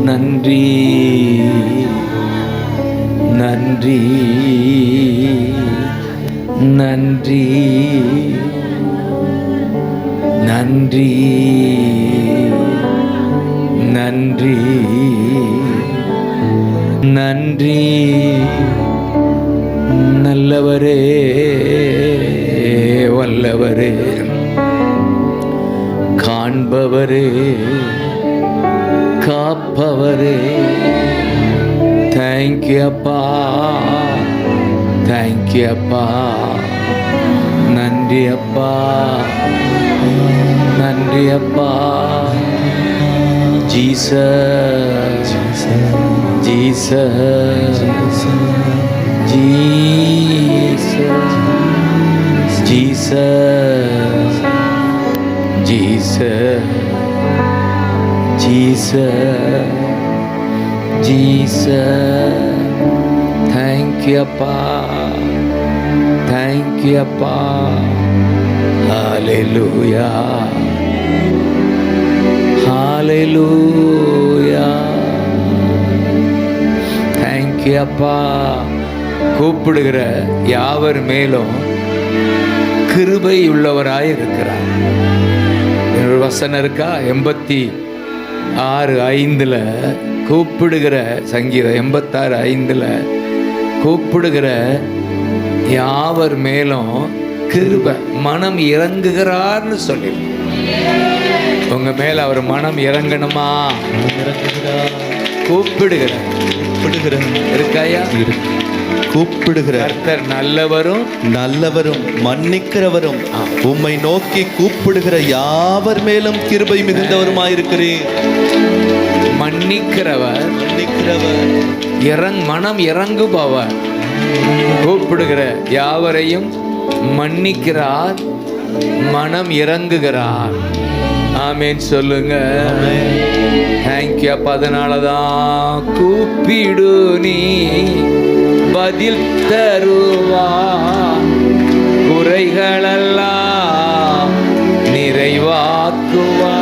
நன்றி நன்றி நன்றி நன்றி நன்றி நன்றி. நல்லவரே வல்லவரே காண்பவரே காப்பவரே, தேங்க்யூ அப்பா, தேங்க்யூ அப்பா, நன்றி அப்பா, நன்றி அப்பா. Jesus Jesus Jesus Jesus Jesus Jesus Jesus. Thank you அப்பா, தேங்க்யூ அப்பா. ஹல்லேலூயா ஹல்லேலூயா. தேங்க்யூ அப்பா. கூப்பிடுகிற யாவர் மேலும் கிருபை உள்ளவராய் இருக்கிறார். ஒரு வசனம் இருக்கா, 86:5 கூப்பிடுகிற சங்கீதம் 86:5 கூப்பிடுகிற யாவர் மேலும் கிருபை மனம் இறங்குகிறார்னு சொல்லி, உங்க மேல அவர் மனம் இறங்கணுமா? கூப்பிடுகிற இருக்காயா? கூப்பிடுகிற கர்த்தர் நல்லவரும் நல்லவரும் மன்னிக்கிறவரும் உம்மை நோக்கி கூப்பிடுகிற யாவர் மேலும் கிருபை மிகுந்தவருமாயிருக்கிறேன். மன்னிக்கிறவர் மன்னிக்கிறவர் மனம் இறங்குபவர். கூப்பிடுகிற யாவரையும் மன்னிக்கிறார், மனம் இறங்குகிறார். ஆமேன் சொல்லுங்க. தேங்க்யூ அப்பா. அதனாலதான் கூப்பிடு நீ பதில் தருவா, குறைகளெல்லாம் நிறைவாக்குவா,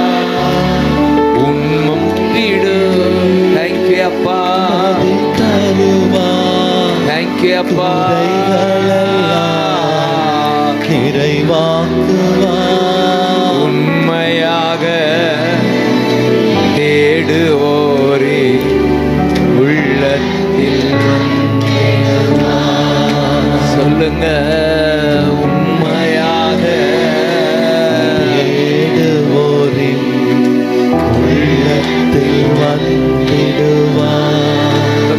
உண்மம் பிடு. தேங்க்யூ அப்பா, தருவா, தேங்க்யூ அப்பா, நிறைவாக்குவா. உண்மையாக தேடுவோரே உள்ளத்தில் சொல்லுங்க. உண்மையாக தேடுவோரின் உள்ளத்தில் வந்திடுவார்.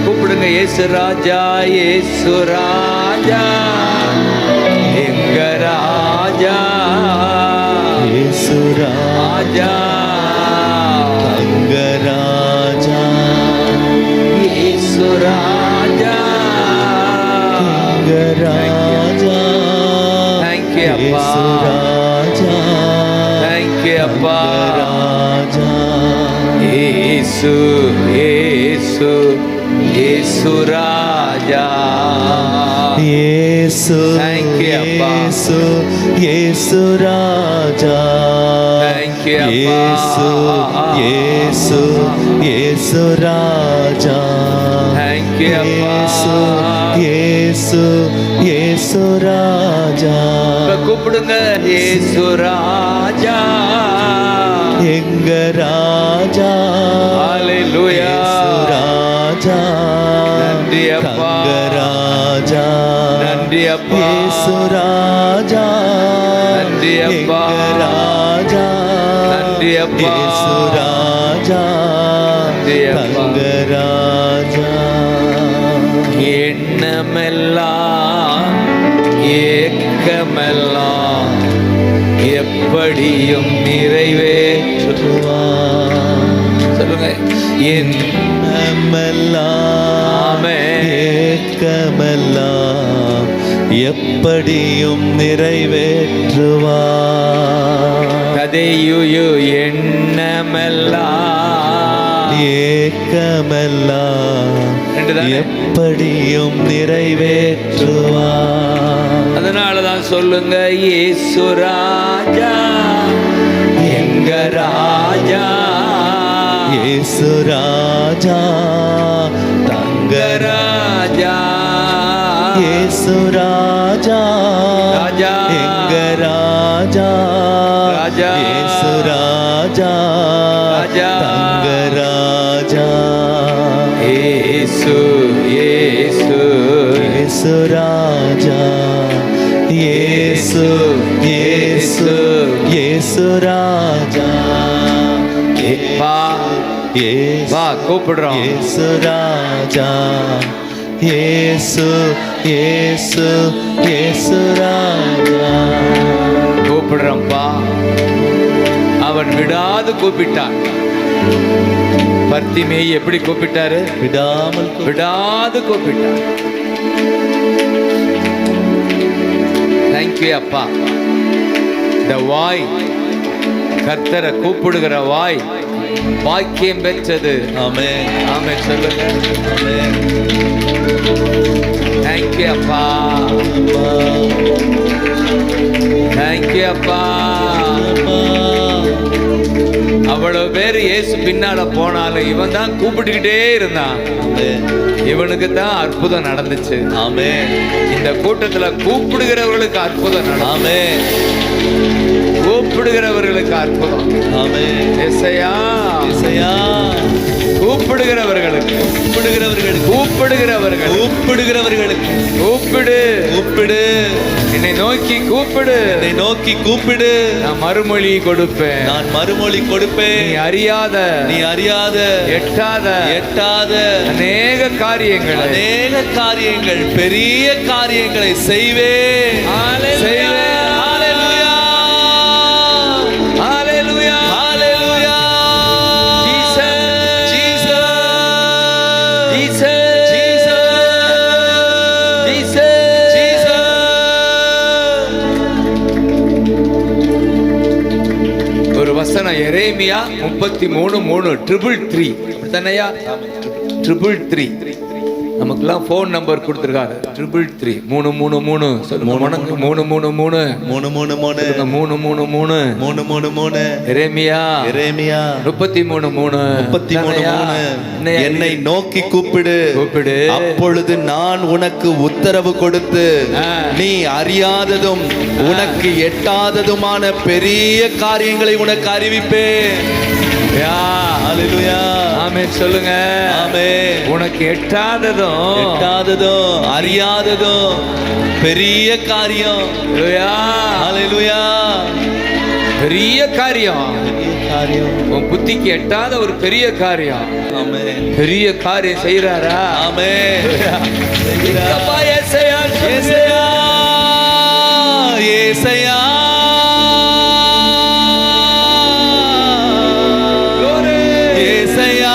கூப்பிடுங்க. இயேசு ராஜா, இயேசு ராஜா, எங்க ராஜா, இயேசு ராஜா, தங்க ராஜா, இயேசு ராஜா, தங்க ராஜா. தேங்க்யூ அப்பா, இயேசு ராஜா, தேங்க்யூ அப்பா. ராஜா. இயேசு இயேசு இயேசு ராஜா, இயேசு இயேசு இயேசு ராஜா, இயேசு இயேசு இயேசு ராஜா, இயேசு இயேசு இயேசு ராஜா. கூப்பிடுங்க. இயேசு ராஜா, எங்க ராஜா. ஹல்லேலூயா. ராஜா, நன்றி அப்பா, ராஜா, நன்றி அப்பா, இயேசு ராஜா, நன்றி அப்பா, ராஜா, நன்றி அப்பா, இயேசு ராஜா, தங்க ராஜா. எண்ணமெல்லாம் ஏக்கமெல்லாம் எப்படியும் நிறைவேற்றுவார். சொல்லுங்க. எண்ணமெல்லாம் ஏக்கமெல்லாம் எப்படியும் நிறைவேற்றுவார். கதையு எண்ணமெல்லாம் ஏக்கமெல்லாம் எப்படியும் நிறைவேற்றுவார். அதனாலதான் சொல்லுங்க. இயேசு ராஜா, எங்க ராஜா, இயேசு ராஜா தங்கராஜா, இயேசு ராஜா ராஜா, எங்க ராஜா, ராஜா, இயேசு ராஜா ராஜா, தங்கராஜா, இயேசு இயேசு இயேசு ராஜா, இயேசு இயேசு இயேசு ராஜா, வா இயேசு வா கூப்பிடுறோம். இயேசு ராஜா, இயேசு இயேசு இயேசு ராஜா, கூப்பிடுறோம்ப்பா. அவன் விடாது கூப்பிட்டான். பர்த்திமேயி எப்படி கூப்பிட்டாரு? விடாமல் விடாது கூப்பிட்டான். தேங்க்யூ அப்பா. இந்த வாய், கர்த்தரை கூப்பிடுகிற வாய் பாக்கியம் பெற்றது. ஆமென் ஆமென் சொல்லுங்க. ஆமென். தேங்க்யூ அப்பா, தேங்க்யூ அப்பா. அவ்வளவு பேர் இயேசு பின்னால போனாலும் இவன் தான் கூப்பிட்டுக்கிட்டே இருந்தான். ஆமென். இவனுக்கு தான் அற்புதம் நடந்துச்சு. ஆமென். இந்த கூட்டத்துல கூப்பிடுகிறவர்களுக்கு அற்புதம் நடக்கும். ஆமென். கூப்பிடுகிறவர்களுக்கு அற்புதம். ஆமென். எஸ்ஐயா, இசையா கூப்பிடுகிறவர்களுக்கு, கூப்பிடுகிறவர்களுக்கு, கூப்பிடுகிறவர்கள், கூப்பிடுகிறவர்களுக்கு கூப்பிடு, கூப்பிடு, என்னை நோக்கி கூப்பிடு, என்னை நோக்கி கூப்பிடு, நான் மறுமொழி கொடுப்பேன். நான் மறுமொழி கொடுப்பேன். நீ அறியாத, நீ அறியாத, எட்டாத எட்டாத அநேக காரியங்களை, அநேக காரியங்கள், பெரிய காரியங்களை செய்வேன். ஹalleluya, செய்வேன். Hallelujah. Hallelujah, hallelujah. Jesus, Jesus. Jesus, Jesus. Jesus, Jesus. ஒரு வசனம் எரேமியா 33:3 333 அப்படித்தானையா? 333 நமக்கெல்லாம் ஃபோன் நம்பர் கொடுத்துருக்காரு. 333 333 சொல்லுங்க. 333 333 333 எரேமியா எரேமியா 33:3 என்னை நோக்கி கூப்பிடு, கூப்பிடு, அப்பொழுது நான் உனக்கு உத்தரவு கொடுத்து நீ அறியாததும் உனக்கு எட்டாததுமான பெரிய காரியங்களை உனக்கு அறிவிப்பேன். ஹalleluya, ஆமென் சொல்லுங்க. ஆமென். உனக்கு எட்டாததும் எட்டாததும் அறியாததும் பெரிய காரியம். ஹalleluya. பெரிய காரியம், பெரிய காரியம். உன் புத்திக்கு எட்டாத ஒரு பெரிய காரியம். ஆமென். பெரிய காரியம் செய்யறாரா? ஆமென். அப்பா, ஏசாயா, ஏசாயா, ஏசாயா. glory, ஏசாயா.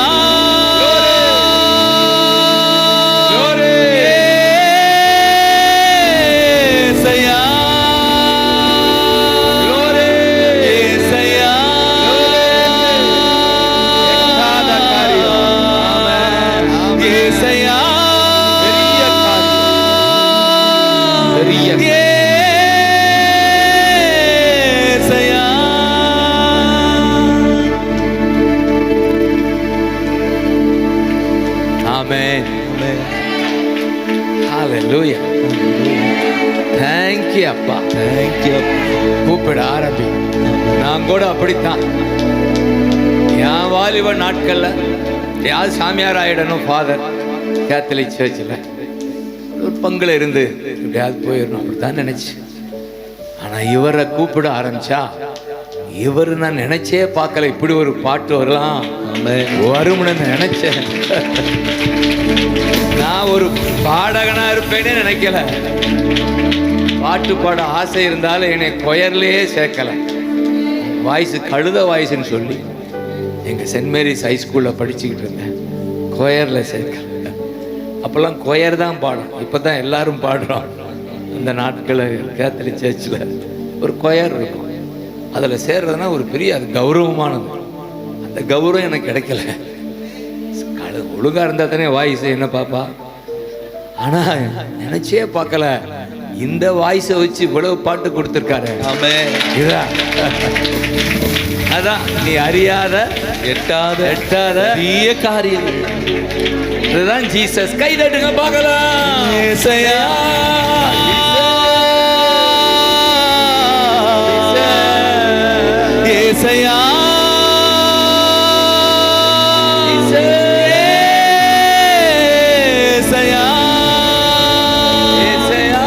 glory, ஏசாயா. glory, ஏசாயா. எட்டாத காரியம். ஆமென், ஆமென். ஏசாயா. பெரிய காரியம், பெரிய காரியம். ஏசாயா. ஆமென். ஹalleluya, thank you அப்பா. Thank you. கூப்பிட ஆரம்பி. நான் கூட அப்படித்தான். என் வாலிப நாட்கள்ல யார் சாமியார் ஆயிடணும், ஃபாதர் கேத்தலிக் சர்ச்சில் ஒரு பங்குல இருந்து எப்படியாவது போயிடணும் அப்படித்தான் நினைச்சு. ஆனா இவரை கூப்பிட ஆரம்பிச்சா, இவர் நான் நினைச்சே பார்க்கல இப்படி ஒரு பாட்டு வரலாம் வரும்னு நினைச்சேன். நான் ஒரு பாடகனா இருப்பேனே நினைக்கல. பாட்டு பாட ஆசை இருந்தாலும் என்னை கொயர்லயே சேர்க்கல. வாய்ஸ் கழுத வாய்ஸ்ன்னு சொல்லி எங்க சென்ட் மேரிஸ் ஹைஸ்கூல்ல படிச்சுக்கிட்டு இருந்தேன். கொயர்ல சேர்க்கல. அப்பெல்லாம் கொயர் தான் பாடும். இப்பதான் எல்லாரும் பாடுறோம். அந்த நாட்களில் கேத்தலிக் சர்ச்சில் ஒரு கொயர் இருக்கும். அதில் சேர்றதுனா ஒரு பெரிய அது கௌரவமானது. அந்த கௌரவம் எனக்கு கிடைக்கல. ஒழுங்கா இருந்தா தானே வாய்ஸ் என்ன பாப்பா. ஆனா நினைச்சே பார்க்கல இந்த வாய்ஸை வச்சு இவ்வளவு பாட்டு கொடுத்துருக்காரு. ஆமென். இதா அதான் நீ அறியாத எட்டாத எட்டாத பெரிய காரியங்கள். இதுதான் ஜீசஸ். கை தட்டுங்க பார்க்கலாம். ஏசையா ஏசையா ஏசையா ஏசையா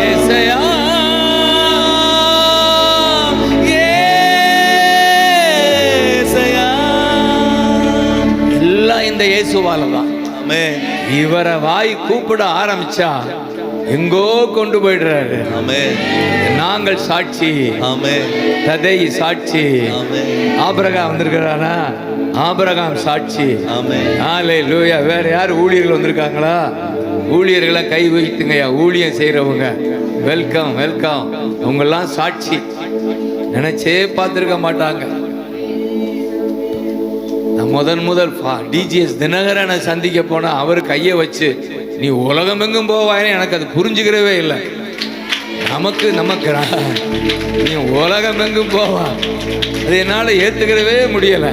ஏசையா ஏசையா. எல்லாம் இந்த இயேசுவால தான். ஆமென் இவரை வாய் கூப்பிட ஆரம்பிச்சா எங்கோ கொண்டு போயிடுறாரு. ஆமென் நாங்கள் சாட்சி, ஆமென் ததை சாட்சி. ஆமென் ஆபிரகாம் வந்திருக்கிறானா? ஆபிரகாம் சாட்சி. ஆமென். ஹல்லேலூயா. வேற யார் ஊழியர்கள் வந்திருக்காங்களா? ஊழியர்களை கை வைத்துங்கய்யா. ஊழியம் செய்யறவங்க வெல்கம் வெல்கம். உங்கெல்லாம் சாட்சி. நினைச்சே பார்த்துருக்க மாட்டாங்க. நான் முதல் டிஜிஎஸ் தினகரனை சந்திக்க போனா அவர் கையை வச்சு நீ உலகம் எங்கும் போவாயின்னு எனக்கு அது புரிஞ்சுக்கிறவே இல்லை. நமக்கு நீ உலகம் எங்கும் போவா, அது என்னால் ஏற்றுக்கிறவே முடியலை.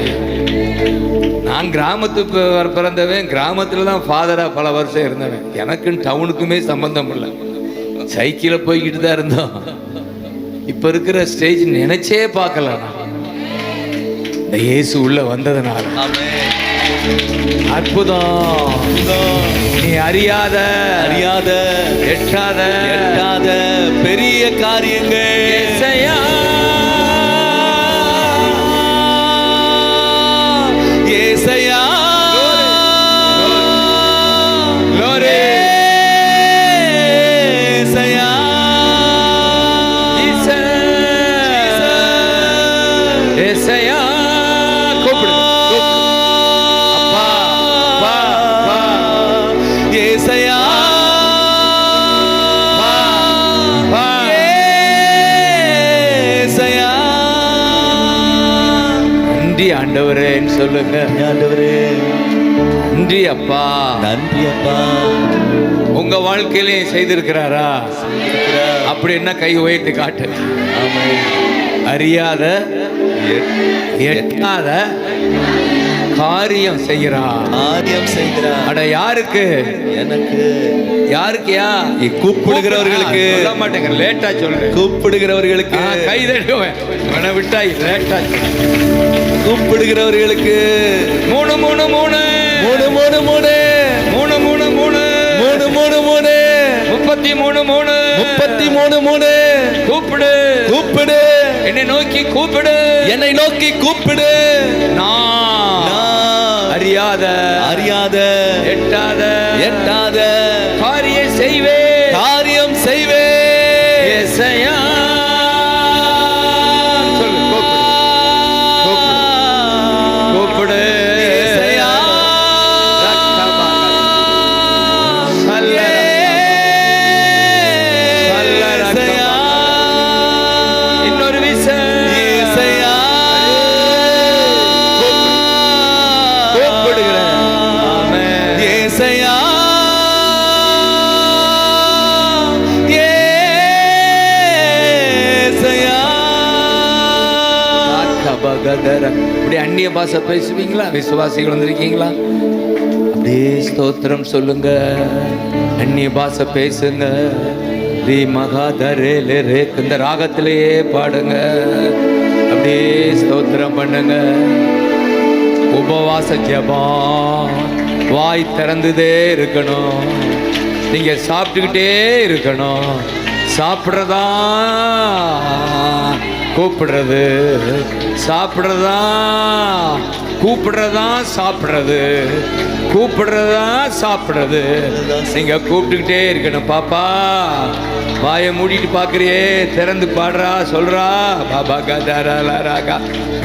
நான் கிராமத்துக்கு பிறந்தவன், கிராமத்தில் தான் ஃபாதராக பல வருஷம் இருந்தவன். எனக்குன்னு டவுனுக்குமே சம்பந்தம் இல்லை. சைக்கிளில் போய்கிட்டு தான் இருந்தோம். இப்போ இருக்கிற ஸ்டேஜ் நினைச்சே பார்க்கல. நான் இந்த இயேசு உள்ள வந்ததுனால அற்புதம். நீ அறியாத எட்டாத பெரிய காரியங்கள். ஏசையா ஏசையா லோரே ஏசையா ஏசையா கூப்பிடு. அப்பா அப்பா அப்பா ஏசையா அப்பா. ஏசையா. நன்றி ஆண்டவரேன்னு சொல்லுங்க. ஆண்டவரே நன்றி அப்பா. நன்றி அப்பா. உங்க வாழ்க்கையிலையும் செய்திருக்கிறாரா? அப்படி என்ன கை உயர்த்தி காட்டு. ஆமென். அறியாத எட்டாத காரியம் செய்கிறார். காரியம் செய்கிறார். அட யாருக்கு? எனக்கு. யாருக்குயா? கூப்பிடுகிறவர்களுக்கு. சொல்ல மாட்டேங்க, லேட்டா சொல்றேன். கூப்பிடுகிறவர்களுக்கு. கை தட்டுவேன். உன விட்டா லேட்டா கூப்பிடுகிறவர்களுக்கு. மூணு மூணு மூணு மூணு மூணு மூணு மூணு மூணு மூணு மூணு மூணு மூணு 33 மூணு 33 மூணு. கூப்பிடு கூப்பிடு. என்னை நோக்கி கூப்பிடு. என்னை நோக்கி கூப்பிடு. நான் அறியாத எட்டாத காரியம் செய்வேன். காரியம் செய்வே. ஏசையா சொல்லு. கூப்பிடு. ஏசையா. ஏசையா. இன்னொரு விச ஏசையா. கூப்பிடுகிறேன். ஆமென். ஏசையா. ஏசையா. இப்படி அந்நிய பாஷை பேசுவீங்களா? விசுவாசிகள் வந்திருக்கீங்களா? அப்படியே ஸ்தோத்திரம் சொல்லுங்க. அந்நிய பாஷை பேசுங்க. ரீ மகாதரே ரே இந்த ராகத்திலேயே பாடுங்க. அப்படியே ஸ்தோத்திரம் பண்ணுங்க. உபவாச ஜெபம் வாய் திறந்துதே இருக்கணும். நீங்க சாப்பிட்டுக்கிட்டே இருக்கணும். சாப்பிட்றதா கூப்பிடுறது, சாப்பிட்றதா கூப்பிடுறதா சாப்பிட்றது, கூப்பிடுறதா சாப்பிட்றது. நீங்க கூப்பிட்டுக்கிட்டே இருக்கணும். பாப்பா வாயை மூடிட்டு பார்க்குறியே, திறந்து பாடுறா, சொல்றா. பாபா கதாரா.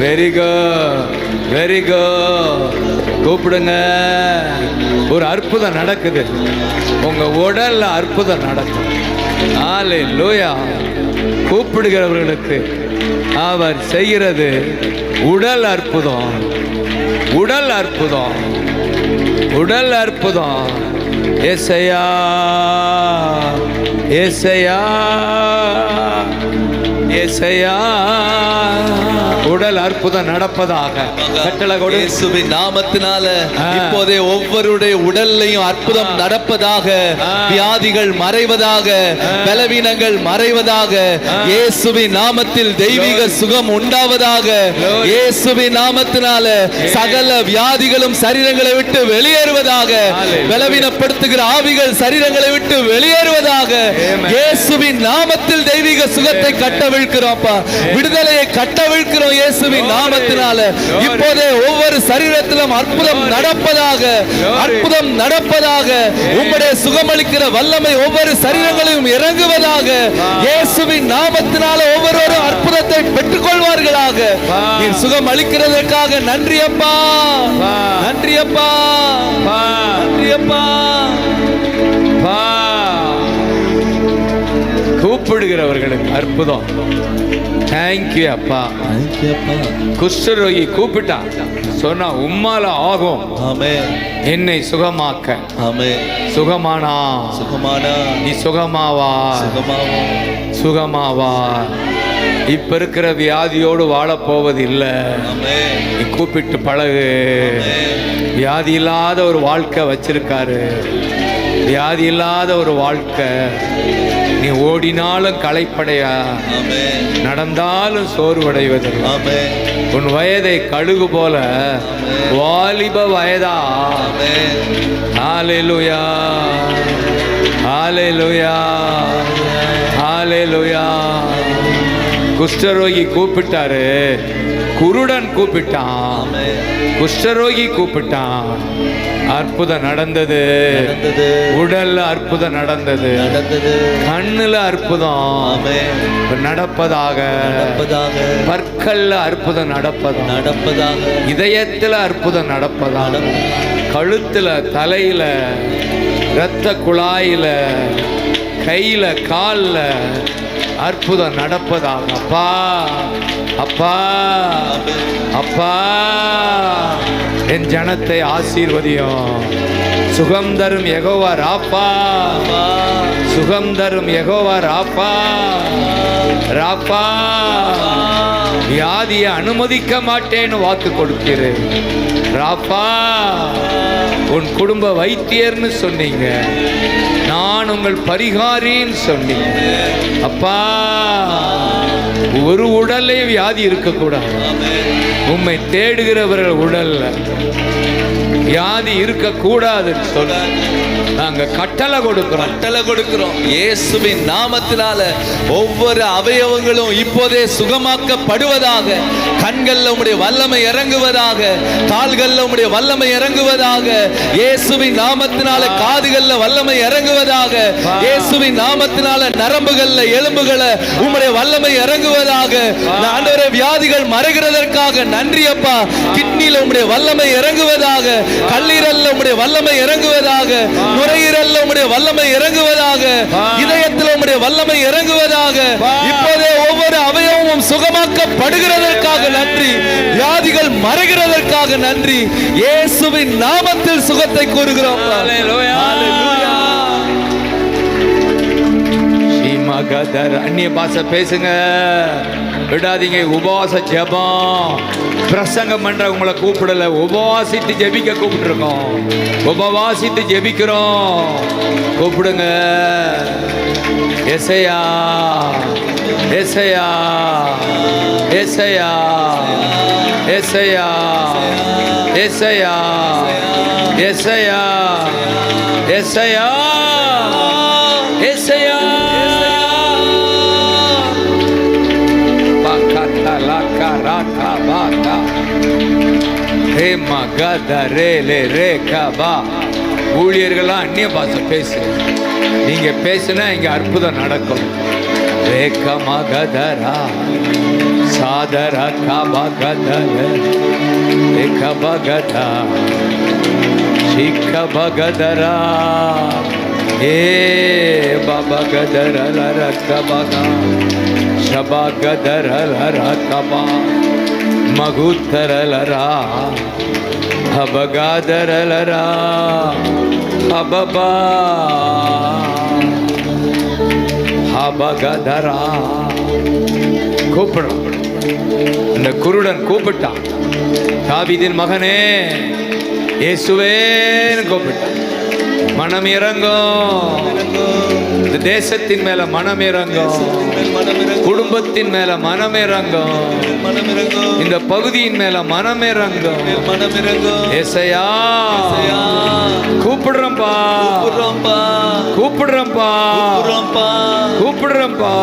Very good very good. கூப்பிடுங்க. ஒரு அற்புதம் நடக்குது. உங்க உடல்ல அற்புதம் நடக்கும். ஹல்லேலூயா. கூப்பிடுகிறவர்களுக்கு அவர் செய்கிறது உடல் அற்புதம். உடல் அற்புதம். உடல் அற்புதம். ஏசையா ஏசையா ஏசையா உடல் அற்புதம் நடப்பதாக. கட்டளை கொடு. இயேசுவின் நாமத்தினால இப்போதே ஒவ்வொருடைய உடல்லையும் அற்புதம் நடப்பதாக. வியாதிகள் மறைவதாக, பலவீனங்கள் மறைவதாக. இயேசுவின் நாமத்தில் தெய்வீக சுகம் உண்டாவதாக. இயேசுவின் நாமத்தினால சகல வியாதிகளும் சரீரங்களை விட்டு வெளியேறுவதாக. பலவீனப்படுத்துகிற ஆவிகள் சரீரங்களை விட்டு வெளியேறுவதாக. இயேசுவின் நாமத்தில் தெய்வீக சுகத்தை கட்டவிழ்க்கிறோம்ப்பா. விடுதலையை கட்டவிழ்க்கிறோம் இயேசுவின் நாமத்தினால. இப்போதே ஒவ்வொரு சரீரத்திலும் அற்புதம் நடப்பதாக, அற்புதம் நடப்பதாக. உம்முடைய சுகமளிக்கிற வல்லமை ஒவ்வொரு சரீரங்களையும் இறங்குவதாக. இயேசுவின் நாமத்தினால ஒவ்வொருவரும் அற்புதத்தை பெற்றுக் கொள்வார்களாக. நீர் சுகம் அளிக்கிறதற்காக நன்றி அப்பா, நன்றி அப்பா, நன்றி அப்பா. கூப்பிடுகிறவர்களுக்கு அற்புதம். தேங்க்யூ அப்பா. குஷ்டரோகி கூப்பிட்டான், சொன்னா உம்மால ஆகும். ஆமென். என்னை சுகமாக்க. ஆமென். சுகமானா, சுகமானா, நீ சுகமாவா, சுகமாவா, சுகமாவா. இப்ப இருக்கிற வியாதியோடு வாழப் போவது இல்லை. ஆமென். நீ கூப்பிட்டு பழகு. வியாதி இல்லாத ஒரு வாழ்க்கை வச்சிருக்காரு. வியாதி இல்லாத ஒரு வாழ்க்கை. நீ ஓடினாலும் களைப்படையா, ஆமென். நடந்தாலும் சோர்வடைவதில்லை. ஆமென். உன் வயதை கழுகு போல வாலிப வயதா. ஆமென். ஹல்லேலூயா, ஹல்லேலூயா, ஹல்லேலூயா. குஷ்டரோகி கூப்பிட்டாரு, குருடன் கூப்பிட்டான், ஆமென். குஷ்டரோகி கூப்பிட்டான். அற்புதம் நடந்தது. நடந்தது. உடல்ல அற்புதம் நடந்தது. நடந்தது. கண்ணுல அற்புதம் ஆமென். நடப்பதாக. நடப்பதாக. பற்கள்ல அற்புதம் நடப்பதாக. நடப்பதாக. இதயத்துல அற்புதம் நடப்பதாக. கழுத்துல, தலையில, இரத்த குழாயில, கையில, கால்ல அற்புதம் நடப்பதாக. அப்பா, அப்பா, அப்பா, என் ஜனத்தை ஆசீர்வதியும். சுகம் தரும் யெகோவா ராப்பா, சுகம் தரும் யெகோவா ராப்பா, ராப்பா. வியாதியை அனுமதிக்க மாட்டேன்னு வாக்கு கொடுக்கிறேன் ராப்பா. உன் குடும்ப வைத்தியர்னு சொன்னீங்க, நான் உங்கள் பரிகாரின்னு சொன்னீங்க அப்பா. ஒரு உடல்லே வியாதி இருக்கக்கூடாது. உம்மை தேடுகிறவர்கள் உடல்ல வியாதி இருக்கக்கூடாதுன்னு சொல்ல நாங்க கட்டளை கொடுக்கிறோம். கட்டளை கொடுக்கிறோம். இயேசுவின் நாமத்தினால ஒவ்வொரு அவயவங்களும் இப்போதே சுகமாக்கப்படுவதாக. கண்கள்ல உம்முடைய வல்லமை இறங்குவதாக. கால்கள்ல உம்முடைய வல்லமை இறங்குவதாக. இயேசுவின் நாமத்தினால காதுகள்ல வல்லமை இறங்குவதாக. இயேசுவின் நாமத்தினால நரம்புகள்ல, எலும்புகளை உம்முடைய வல்லமை இறங்குவதாக. ஆண்டவரே, வியாதிகள் மறைகிறதற்காக நன்றி அப்பா. கிட்னில உம்முடைய வல்லமை இறங்குவதாக. கல்லீரல்ல உம்முடைய வல்லமை இறங்குவதாக. நுரையீரல்ல உம்முடைய வல்லமை இறங்குவதாக. இதயத்தில் உம்முடைய வல்லமை இறங்குவதாக. இப்போதே ஒவ்வொரு அவயவமும் சுகமாக்கப்படுகிறதற்காக நன்றி. வியாதிகள் மறைகிறதற்காக நன்றி. இயேசுவின் நாமத்தில் சுகத்தை கூறுகிறோம். அந்நிய பாஷை பேசுங்க, விடாதீங்க. உபவாச ஜெபம். பிரசங்கம் பண்ற உங்களை கூப்பிடல, உபவாசித்து ஜெபிக்க கூப்பிட்டுருக்கோம். உபவாசித்து ஜெபிக்கிறோம். கூப்பிடுங்க. எசையா, எசையா, எசையா, எசையா, எசையா, எசையா, எசையா, எசையா. ஊழியர்கள்லாம் அந்நிய பாஷை பேசு. நீங்க பேசுனா இங்க அற்புதம் நடக்கும். ரேகா மகதரா சாதரா கபகதர ரேகா பகதா சிக்க பகதரா ஏ பாபா கதர ரக்கபகா ಶಬಾ ಗದರಲರಕಬ ಮಗುತ್ತರಲರ ಹಬಗಾದರಲರ ಹಬಬಾ கபகதரா. கூப்பிடுறான். அந்த குருடன் கூப்பிட்டான், தாவீதின் மகனே இயேசுவேன்னு கூப்பிட்டான். மனம் இறங்கும், இந்த தேசத்தின் மேல மனம் இறங்கும், குடும்பத்தின் மேல மனம் இறங்கும், இந்த பகுதியின் மேல மனம் இறங்கும். ஏசையா கூப்பிடுறப்பா, கூப்பிடுறப்பா, கூப்பிடுறப்பா.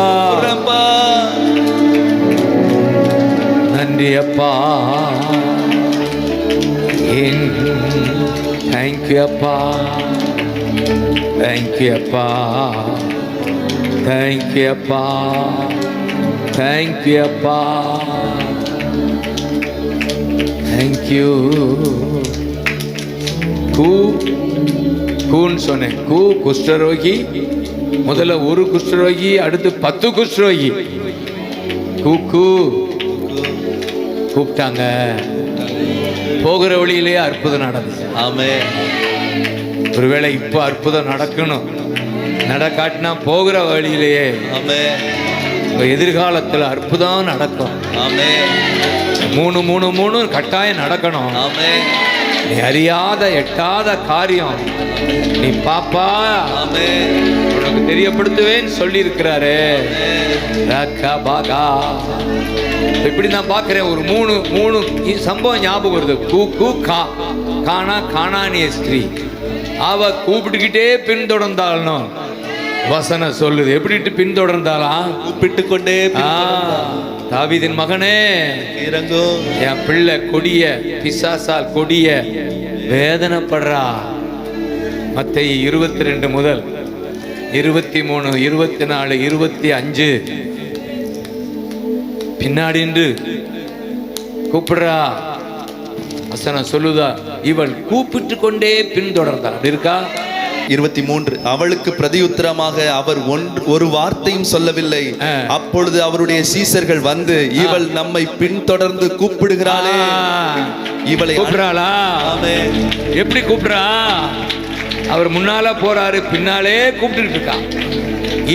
நன்றி அப்பா, தேங்க்யூ அப்பா, தேங்க்யூ அப்பா, தேங்க்யூ அப்பா, தேங்க்யூ அப்பா, தேங்க்யூ. கூன்னு சொன்னேன். குஷ்டரோகி, முதல்ல ஒரு குஷ்டரோகி, அடுத்து 10 குஷ்டரோகி. கூப்பிட்டாங்க. போகிற வழியிலேயே அற்புதம் நடந்துச்சு. ஆமென். ஒருவேளை இப்போ அற்புதம் நடக்கணும், நடக்காட்டினா போகிற வழியிலேயே எதிர்காலத்தில் அற்புதம் நடக்கும். 3 கட்டாயம் நடக்கணும். நீ அறியாத எட்டாத காரியம் நீ பாப்பா உனக்கு தெரியப்படுத்துவேன்னு சொல்லி இருக்கிறாரு. இப்படி நான் பார்க்கிறேன். ஒரு 3 சம்பவம் ஞாபகம் வருது. கானானிய ஸ்திரீ, அவ கூப்பிட்டுக்கிட்டே பின்தொடர்ந்தாலும் வசனம் சொல்லுது. எப்படி பின்தொடர்ந்தாலாம்? கூப்பிட்டு கொண்டே, தாவீதின் மகனே இறங்கும், என் பிள்ளை கொடிய பிசாசால் கொடிய வேதனைப்படுறா. மத்தேயு 22 முதல் 23, 24, 25 பின்னாடி கூப்பிடுறா. வசனம் சொல்லுதா, இவள் கூப்பிட்டு கொண்டே பின்தொடர்ந்தாள். இருக்கா 23. அவளுக்கு பிரதியுத்தரமாக அவர் ஒரு வார்த்தையும் சொல்லவில்லை. அப்பொழுது அவருடைய சீசர்கள் வந்து, இவள் நம்மை பின்தொடர்ந்து கூப்பிடுகிறாளே. இவளை கூப்பிடுறாளா? எப்படி கூப்பிடுறா? அவர் முன்னால போறாரு, பின்னாலே கூப்பிட்டு இருக்கா.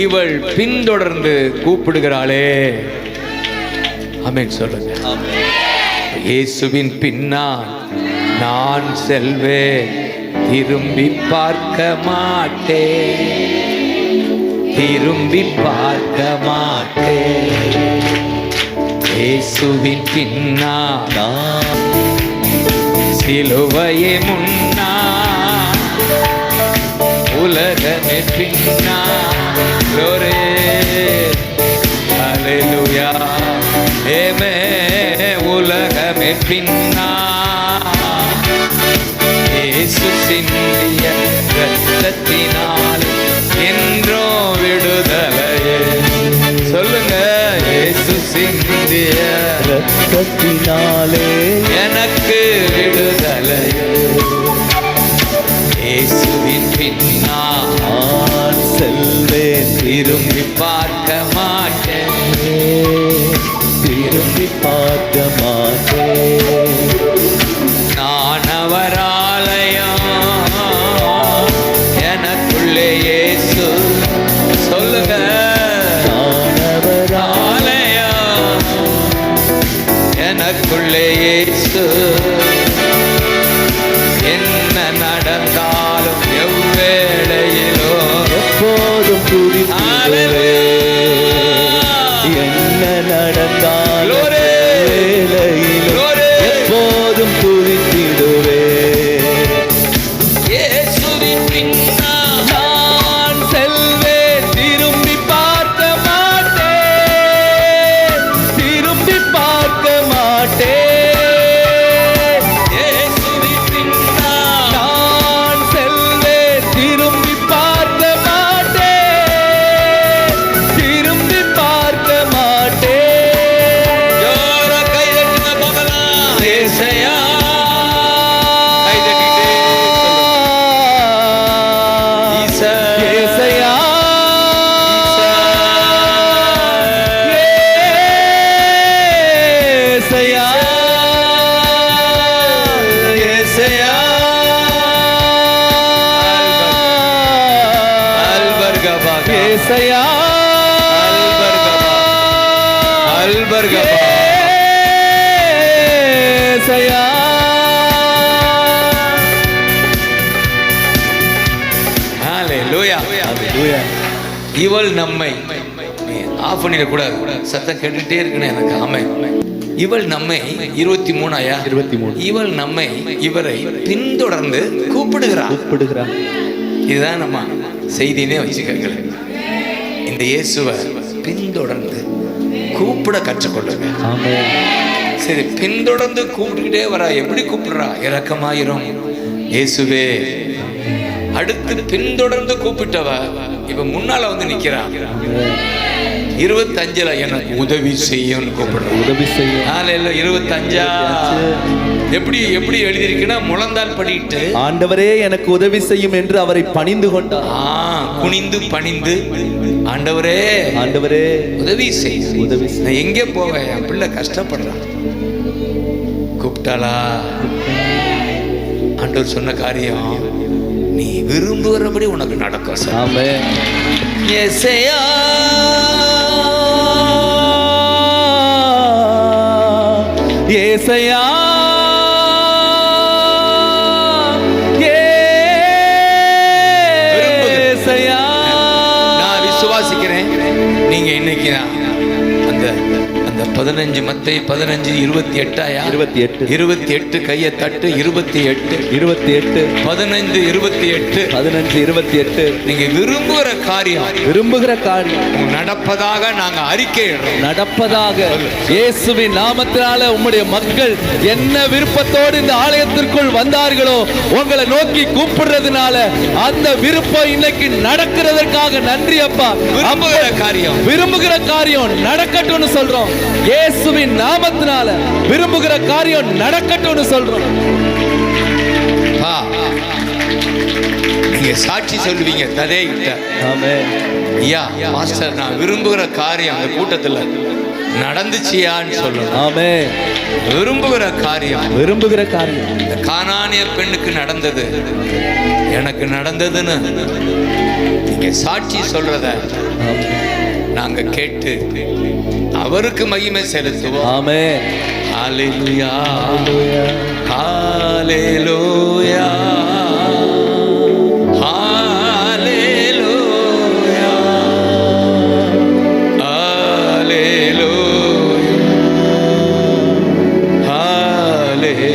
இவள் பின்தொடர்ந்து கூப்பிடுகிறாளே. ஆமென் சொல்லுங்க. இயேசுவின் பின்னால் நான் செல்வேன், திரும்பி பார்க்க மாட்டேன், திரும்பி பார்க்க மாட்டேன். இயேசுவின் பின்னால் சிலுவையே முன்னா, உலகமே பின்னா. glory hallelujah amen. உலகமே பின்னா, இயேசு சிந்திய இரத்தத்தினால் என்றோ விடுதலையே. சொல்லுங்க, இயேசு சிந்திய இரத்தத்தினாலே எனக்கு விடுதலையே. இயேசுவின் பின்னால் நான் செல்வேன், திரும்பி பார்க்க மாட்டேன், திரும்பி பார்க்க மாட்டேன். நான் அவர் ஆலயம், எனக்குள்ளே இயேசு. சொல்லுங்க, நான் அவர் ஆலயம், எனக்குள்ளே இயேசு. என்ன நடந்தாலும் எவ்வேளையிலோ எப்போதும் துதித்திடுவே. என்ன நடந்தாலும் வேளையிலோ எப்போதும் துதித்திடுவே. இயேசுவின் பின்னால் நான் செல்வேன், திரும்பி பார்க்க மாட்டேன், திரும்பி பார்க்க மாட்டேன். ஏசையா இருக்கப்பா. ஏசையா. ஹalleluya. இவள் நம்மை ஆஃப் பண்ணிட கூடாது, சத்தம் கேட்டுட்டே இருக்குன்னு எனக்கு. ஆமென். இவள் நம்மை 23 ஆயா 23. இவள் நம்மை இவரை பின்தொடர்ந்து கூப்பிடுகிறார். இதுதான் நம்ம செய்தினே வச்சுக்கங்க. இந்த இயேசுவை பின்தொடர்ந்து கூப்பிட கற்றுக்கொள்ளுங்க. சரி, பின்தொடர்ந்து கூப்பிட்டுக்கிட்டே வரா. எப்படி கூப்பிடுறா? இரக்கமாயிரும் இயேசுவே. அடுத்து பின்தொடர்ந்து கூப்பிட்டவ இப்ப முன்னால வந்து நிக்கிறா. 25 எனக்கு உதவி செய்யும் கூப்பிடுறா. உதவி செய்யும். 25 எப்படி எப்படி எழுதியிருக்குன்னா, முழந்தால் படிட்டு ஆண்டவரே எனக்கு உதவி செய்யும் என்று அவரை பணிந்து கொண்டார். குனிந்து பணிந்து, ஆண்டவரே ஆண்டவரே உதவி செய். உதவி செய். நான் எங்கே போவேன்? என் பிள்ளை கஷ்டப்படுறான். கூப்பிட்டாளா? ஆண்டவர் சொன்ன காரியம் நீ விரும்புகிறபடி உனக்கு நடக்கும். ஆமென். ஏசையா ஏசையா ஏசையா. நான் விசுவாசிக்கிறேன். நீங்க இன்னைக்கு அந்த அந்த 15 மத்தேயு 15:28 ஆயா 28 கையை தட்டு. 28 15:28 நீங்க விரும்புகிற காரியம் நடப்பதாக நாங்க அறிக்கையிடுறோம். நடப்பதாக இயேசுவின் நாமத்தினால உம்முடைய மக்கள் என்ன விருப்பத்தோடு இந்த ஆலயத்திற்குள் வந்தார்களோ உங்களை நோக்கி கூப்பிடுறதுனால அந்த விருப்பம் இன்னைக்கு நடக்கிறதற்காக நன்றி அப்பா. விரும்புகிற காரியம் நடக்கட்டும்னு சொல்றோம். இயேசுவின் நாமத்தினால விரும்புகிற காரியம் நடக்கட்டும்னு சொல்றோம். நீங்க சாட்சி சொல்லுவீங்க. ததே கிட்ட ஐயா மாஸ்டர், நான் விரும்புகிற காரியம் அந்த கூட்டத்துல நடந்துச்சியான்னு சொல்லணும். ஆமென். விரும்புகிற காரியம் இந்த கானானிய பெண்ணுக்கு நடந்தது, எனக்கு நடந்ததுன்னு நீங்க சாட்சி சொல்றத நாங்க கேட்டு அவருக்கு மகிமை செலுத்துவோம். ஆமென். ஹalleluya ஹalleluya ஹalleluya ஹalleluya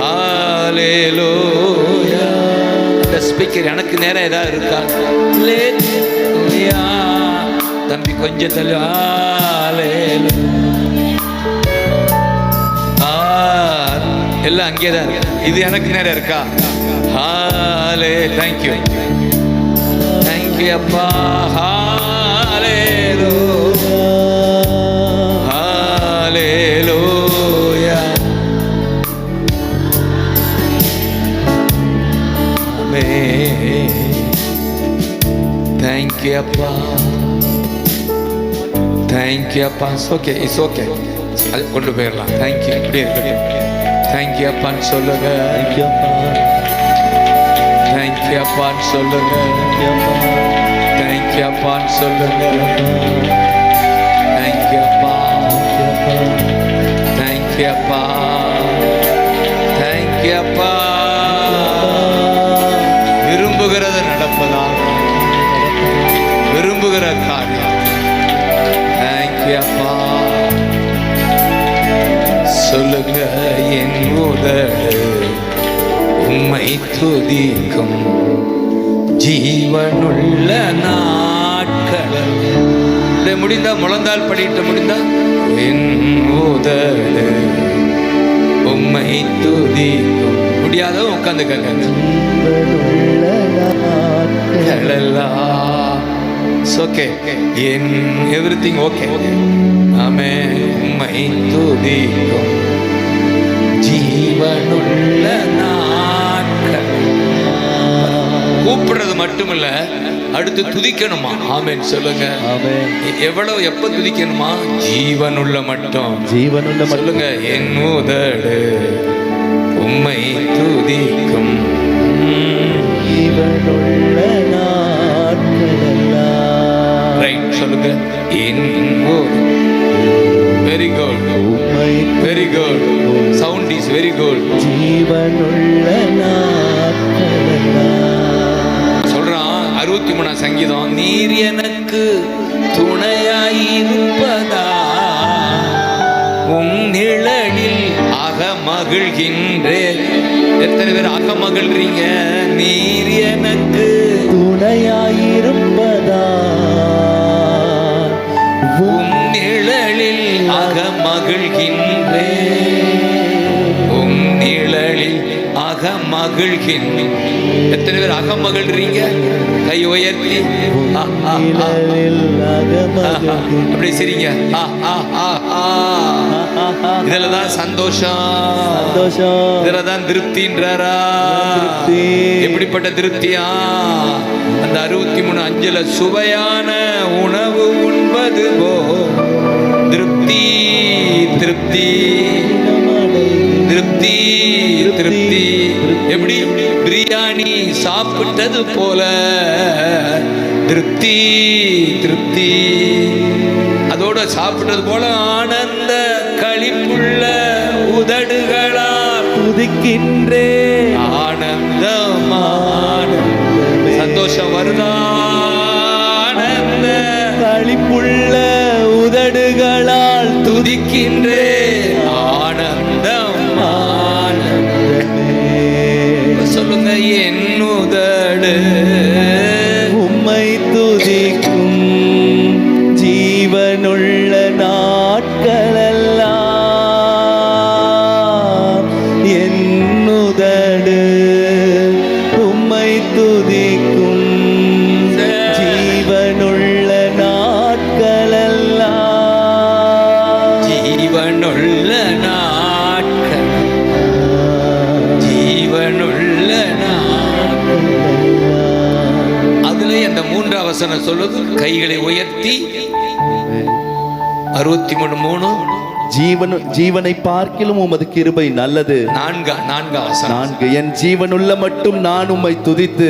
ஹalleluya. இந்த ஸ்பீக்கர் எனக்கு நேரம் ஏதாவது இருக்கா? தம்பி கொஞ்சம் தள்ளி. எல்லாம் அங்கேதான் இருக்கு. இது எனக்கு நேரம் இருக்கா? தேங்க்யூ அப்பா. ஹalleluya தேங்க்யூ அப்பா. தேங்க்யூ அப்பா. It's okay. அது கொண்டு போயிடலாம். தேங்க்யூ. இப்படி இருக்கு. தேங்க்யூ அப்பான்னு சொல்லுங்க. தேங்க்யூ அப்பான்னு சொல்லுங்க. தேங்க்யூ அப்பான்னு சொல்லுங்க. தேங்க்யூ அப்பா. தேங்க்யூ அப்பா. தேங்க்யூ அப்பா. விரும்புகிறது நடப்பதாக, விரும்புகிற காரியம். தேங்க்யூ அப்பா. சொல்லுங்க. என் உதடு உம்மை துதிக்கும் ஜீவனுள்ள நாட்கள். முடிந்தா முழந்தால் படிட்டு முடிந்தா. என் உதடு உம்மை துதிக்கும். முடியாத உட்காந்துக்கங்க. ஓகே. என் எவ்ரிதிங் ஓகே. ஆமென். உம்மை துதிக்கும் ஜீவனுள்ள நாட்கள். கூப்பிடுறது மட்டுமில்ல, அடுத்து துதிக்கணுமா? ஆமென் சொல்லுங்க. எவ்வளவு எப்ப துதிக்கணுமா? ஜீவனுள்ள மட்டும். சொல்லுங்க. என் உதடு உம்மை துதிக்கும் ஜீவனுள்ள நாட்கள். ரைட். சொல்லுங்க. வெரி குட், உம்மை very good. Sound is very good. ஜீவனுள்ள நாட்களெல்லாம். சொல்றான் 63 சங்கீதம். நீர் எனக்கு துணையாயிருப்பதா, உம் நிழலில் அகமகிழ்கின்றேன். எத்தனை பேர் அகமகிழ்றீங்க? நீர் எனக்கு துணையாயிருப்பதா, உம் நிழலில் அகமகிழ்கின்றேன், உம் நிழலில் அகமகிழ்கின்றேன். எத்தனை பேர் அகமகிழ்றீங்க? கை உயர்த்தி அப்படி சரிங்க. இதுலதான் சந்தோஷம், இதுலதான் திருப்தின்றாரா? எப்படிப்பட்ட திருப்தியா? அந்த 63:5 சுவையான உணவு உண்பது போ திருப்தி, திருப்தி, திருப்தி, திருப்தி. எப்படி? பிரியாணி சாப்பிட்டது போல திருப்தி, திருப்தி. அதோட சாப்பிட்டது போல ஆனந்த களிப்புள்ள உதடுகளால் துதிக்கின்றே. ஆனந்தமான சந்தோஷம் வருதா? ஆனந்த களிப்புள்ள உதடுகளால் துதிக்கின்றே. ஆனந்தம் ஆனந்தமே. சொல்லுங்க. என் உதடு உம்மை துதிக்கும் ஜீவனுள்ள நாட்களெல்லாம். என் உதடு உம்மை துதிக்கும் ஜீவனுள்ள நாட்களெல்லாம். ஜீவனுள்ள நாட்கள், ஜீவனுள்ள நாட்கள். அதுல அந்த 3ஆம் வசனம் சொல்லுது, கைகளை உயர்த்தி 63:3 ஜீவனை பார்க்கிலும் உமது கிருபை நல்லது. 4 வசனம். என் ஜீவனுள்ள மட்டும் நான் உம்மை துதித்து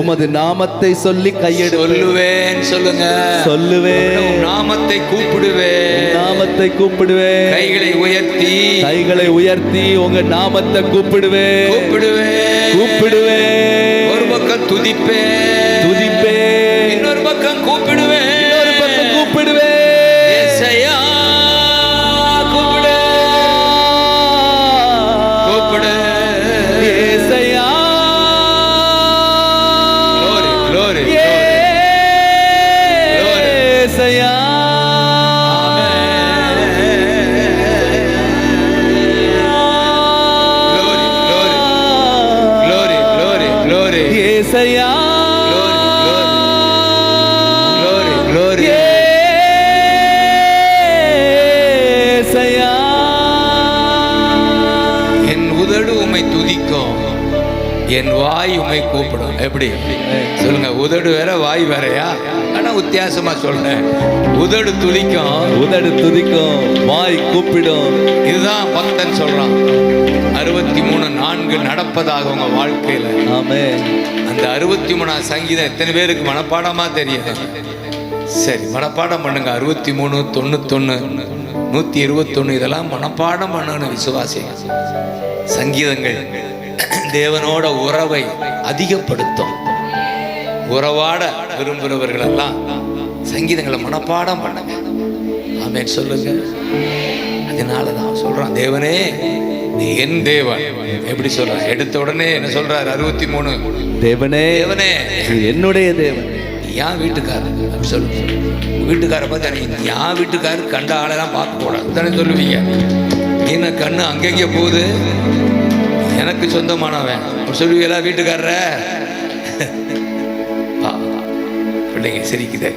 உமது நாமத்தை சொல்லி கையெடு சொல்லுவேன். சொல்லுங்க. சொல்லுவேன். உம் நாமத்தை கூப்பிடுவேன், நாமத்தை கூப்பிடுவேன். கைகளை உயர்த்தி உங்க நாமத்தை கூப்பிடுவேன், கூப்பிடுவேன், கூப்பிடுவேன். ஒரு பக்கம் துதிப்பேன், துதிப்பேன். இன்னொரு பக்கம் கூப்பிடுவேன், இன்னொரு பக்கம் கூப்பிடுவேன். ஏசையா கூப்பிடு, கூப்பிடு. ஏசையா. Glory, glory, ஏசையா. glory, glory, glory, glory, glory. ஏசையா. Glory, glory. ஏசையா. என் உதடு உம்மை துதிக்கும், என் வாய் உம்மை கூப்பிடும். எப்படி சொல்லுங்க? உதடு வேற வாய் வேறயா? ஆனா வித்தியாசமா சொல்றேன். உதடு துதிக்கும், உதடு துதிக்கும், வாய் கூப்பிடும். இதுதான் பக்தன் சொல்றான். 63:4 நடப்பதாக உங்க வாழ்க்கையில. ஆமென். அந்த 63ஆம் சங்கீதம் எத்தனை பேருக்கு மனப்பாடமா தெரியும்? சரி, மனப்பாடம் பண்ணுங்க. 63, 91, 121 இதெல்லாம் மனப்பாடம் பண்ணணும் விசுவாசி. சங்கீதங்கள் தேவனோட உறவை அதிகப்படுத்தும். உறவாட விரும்புகிறவர்கள் எல்லாம் சங்கீதங்களை மனப்பாடம் பண்ணுங்க. ஆமென் சொல்லுங்க. அதனாலதான் சொல்றான், தேவனே நீ என் தேவன். எப்படி சொல்றான்? எடுத்த உடனே என்ன சொல்றாரு? 63, தேவனே, தேவனே என்னுடைய தேவன். என் வீட்டுக்காரர் அப்படி சொல்லுங்க. வீட்டுக்காரை பார்த்து என் வீட்டுக்காரர் கண்ட ஆளெல்லாம் பார்க்க கூடாது தானே சொல்லுவீங்க. என்ன கண்ணு அங்கங்கே போகுது, எனக்கு சொந்தமானவன் சொல்லுவீங்களா? வீட்டுக்காரர பிள்ளைங்க சிரிக்குதே.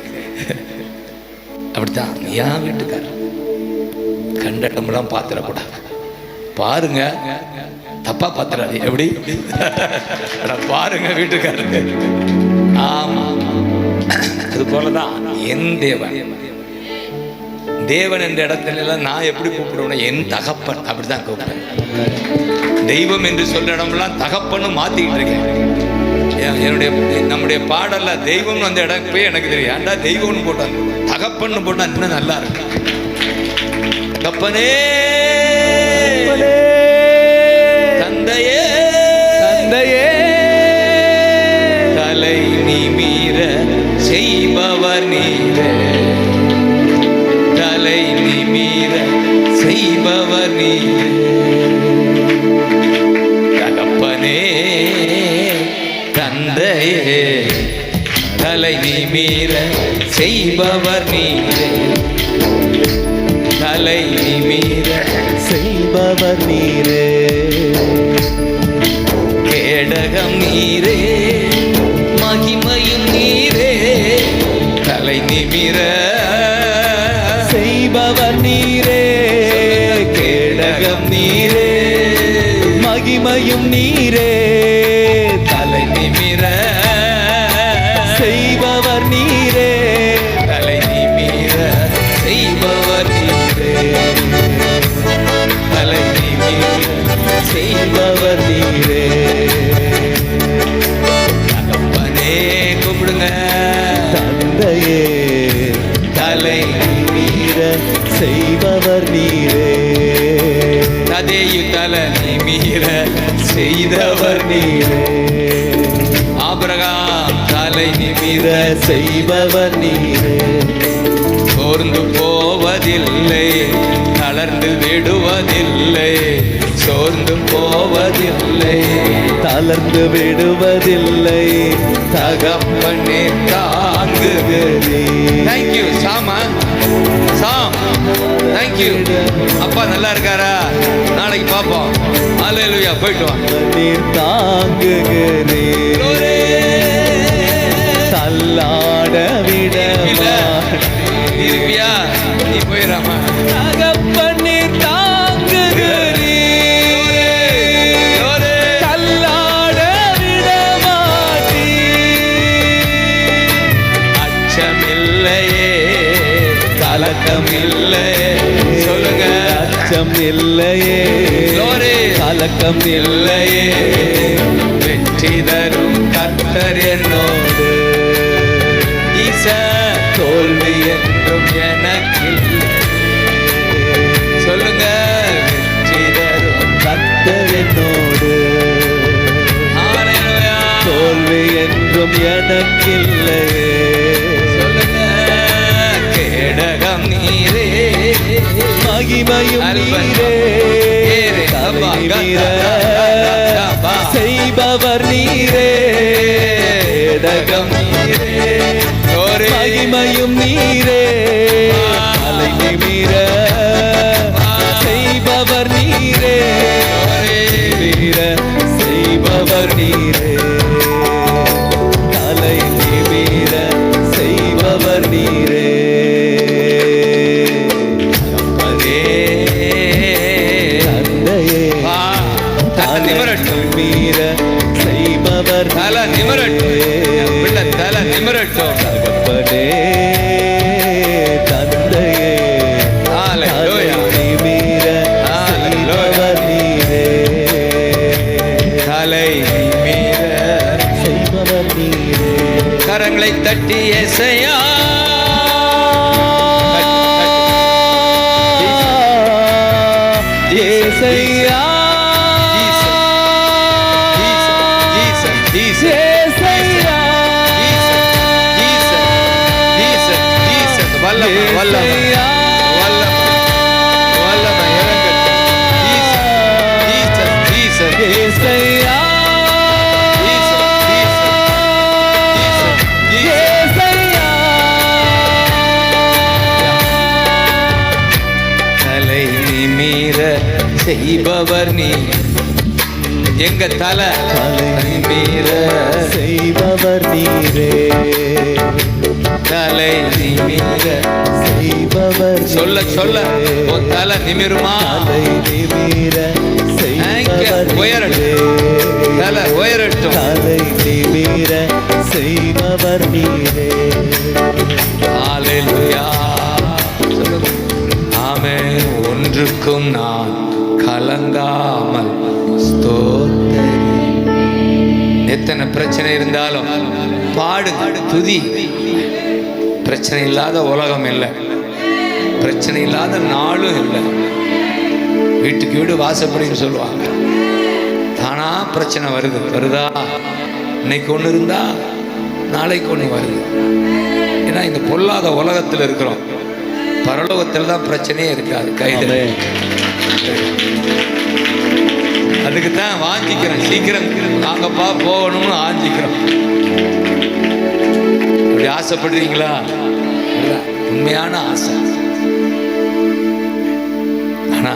அப்படித்தான் என் வீட்டுக்காரர் கண்ட இடமெல்லாம் பார்த்துடக்கூடாது. பாருங்க, தப்பா பார்த்துடாது. எப்படி பாருங்க வீட்டுக்காரருக்கு. ஆமா, அது போலதான் என் தேவன். தேவன் என்ற இடத்துல எல்லாம் நான் எப்படி கூப்பிடுவேன்? என் தகப்பன் அப்படிதான் கூப்பிடுவேன். தெய்வம் என்று சொல்ற இடம்லாம் தகப்பன்னு மாத்திக்கிட்டு இருக்கேன். நம்முடைய பாடல்ல தெய்வம் அந்த இடம் போய் எனக்கு தெரியும். ஏன்டா தெய்வம்னு போட்டாங்க, தகப்பன்னு போட்டா இன்னும் நல்லா இருக்கு. தகப்பனே, தந்தையே, தந்தையே, தலை நிமிர செய்பவர் நீரே, தலை நிமிர செய்பவர் நீரே. தகப்பனே, தந்தையே, தலை நிமிர செய்பவர் நீரே, தலை நிமிர செய்பவர் நீரே. கேடகம் நீரே, மகிமையும் நீரே, தலை நிமிர செய்பவர் நீரே. கேடகம் நீரே, மகிமையும் நீரே, தலை நிமிர செய்பவர் நீரே. தலை நிமிர செய்பவர் நீரே, தலை நிமிர செய்பவர் நீரே. தகப்பனே கூப்பிடுங்க, தந்தையே, தலை நீர செய்பவர் நீரே. ததையு தலை நிமிர செய்தவர் நீரே. ஆபிரகாம் தலை நிமிர செய்பவர் நீரே. சோர்ந்து போவதில்லை, தளர்ந்து விடுவதில்லை, சோர்ந்து போவதில்லை, தளர்ந்து விடுவதில்லை, தகப்பனே தாங்குகிறே. தேங்க்யூ சாமா, சாம், தேங்க்யூ. அப்பா நல்லா இருக்காரா? நாளைக்கு பார்ப்போம். அல்லேலூயா, போயிட்டு வா. நீர் தாங்குகிறே, தள்ளாட விட இருப்பியா? நீ போயிடாமா? தகப்பனே தாங்குகிறே, தள்ளாட விட மாட்டீ. அச்சமில்லையே, கலக்கமில்லையே, சொல்லுங்க. அச்சம் இல்லையே, கலக்கம் இல்லையே, வெற்றி தரும் கர்த்தர் என்னோடு, ஈசர் தோல்வி என்றும் எனக்கில்லை. சொல்லுங்க, வெற்றி தரும் கர்த்தர் என்னோடு, ஹல்லேலூயா. தோல்வி என்றும் எனக்கில்லையே. சொல்லுங்க, கேடகம் நீரே, மகிமையும் நீரே, தலை நிமிர செய்பவர் நீரே. கேடகம் நீரே, மகிமையும் நீரே, தலை நிமிர செய்பவர் நீரே. நிமிர செய்பவர் நீரே, தலை நிமிர செய்பவர் நீரே. தந்தையே, தலை நிமிரட்டும், மீற செய்பவர் தலை நிமிரட்டும், என் பிள்ளை தலை நிமிரட்டும். தகப்பனே, தந்தையே, ஹல்லேலூயா. மீற செய்பவர் நீரே. தலை நிமிர செய்பவர் நீரே. கரங்களை தட்டி ஏசையா, ஏசையா, ஏசையா, ஏசையா, ஏசையா. தலை நிமிர செய்பவர் நீ, எங்க தலை நிமிர செய்பவர் நீரே. தலை நிமிர செய்பவர் சொல்ல சொல்ல உன் தலை நிமிருமா? தலை நிமிர செய்பவர் உயரட்டும், தலை உயரட்டும். தலை நிமிர செய்பவர் நீரே. ஹல்லேலூயா. ஆமென். ஒன்றுக்கும் நான் கலங்காமல் ஸ்தோத்திரி. எத்தனை பிரச்சனை இருந்தாலும் பாடு, துதி. பிரச்சனை இல்லாத உலகம் இல்லை, பிரச்சனை இல்லாத நாளும் இல்லை. வீட்டுக்கு வீடு வாசப்படின்னு சொல்லுவாங்க. தானா பிரச்சனை வருதா? இன்னைக்கு ஒன்று இருந்தா நாளைக்கு ஒன்று வருது. ஏன்னா இந்த பொல்லாத உலகத்தில் இருக்கிறோம். பரலோகத்தில் தான் பிரச்சனையே இருக்காது. கையில் அதுக்கு தான் வாஞ்சிக்கிறேன், சீக்கிரம் நாங்கப்பா போகணும்னு ஆஞ்சிக்கிறோம். அப்படி ஆசைப்படுறீங்களா? உண்மையான ஆசை. ஆனா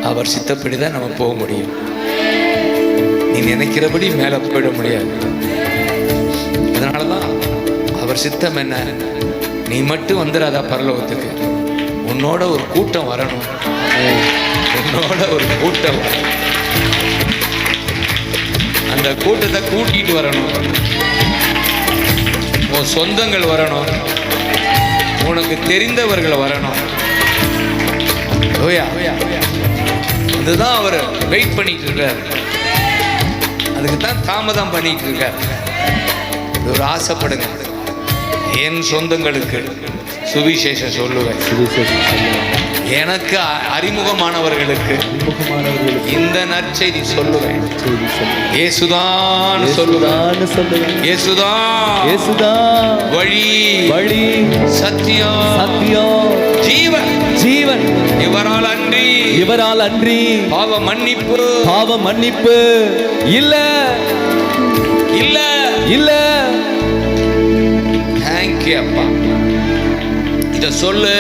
அவர் சித்தப்படிதான் நம்ம போக முடியும். நீ நினைக்கிறபடி மேல போயிட முடியாது. அதனாலதான் அவர் சித்தம் என்ன, நீ மட்டும் வந்துடாதா பரலோகத்துக்கு, உன்னோட ஒரு கூட்டம் வரணும். உன்னோட ஒரு கூட்டம் வரணும். அந்த கூட்டத்தை கூட்டிட்டு வரணும். உன் சொந்தங்கள் வரணும், உனக்கு தெரிந்தவர்கள் வரணும். அதுதான் அவர் வெயிட் பண்ணிட்டு இருக்கார். அதுக்கு தான் தாமதம் பண்ணிட்டு இருக்கார். ஒரு ஆசைப்படுங்க, என் சொந்தங்களுக்கு சுவிசேஷம் சொல்லுவேன். எனக்கு அறிமுகமானவர்களுக்கு இந்த நற்செய்தி சொல்லுவேன். இயேசுதான் சொல்லுவேன். இயேசுதான் வழி, சத்தியம், ஜீவன். இவரால் அன்றி பாவ மன்னிப்பு இல்ல. தேங்க்யூ அப்பா. இத சொல்லு,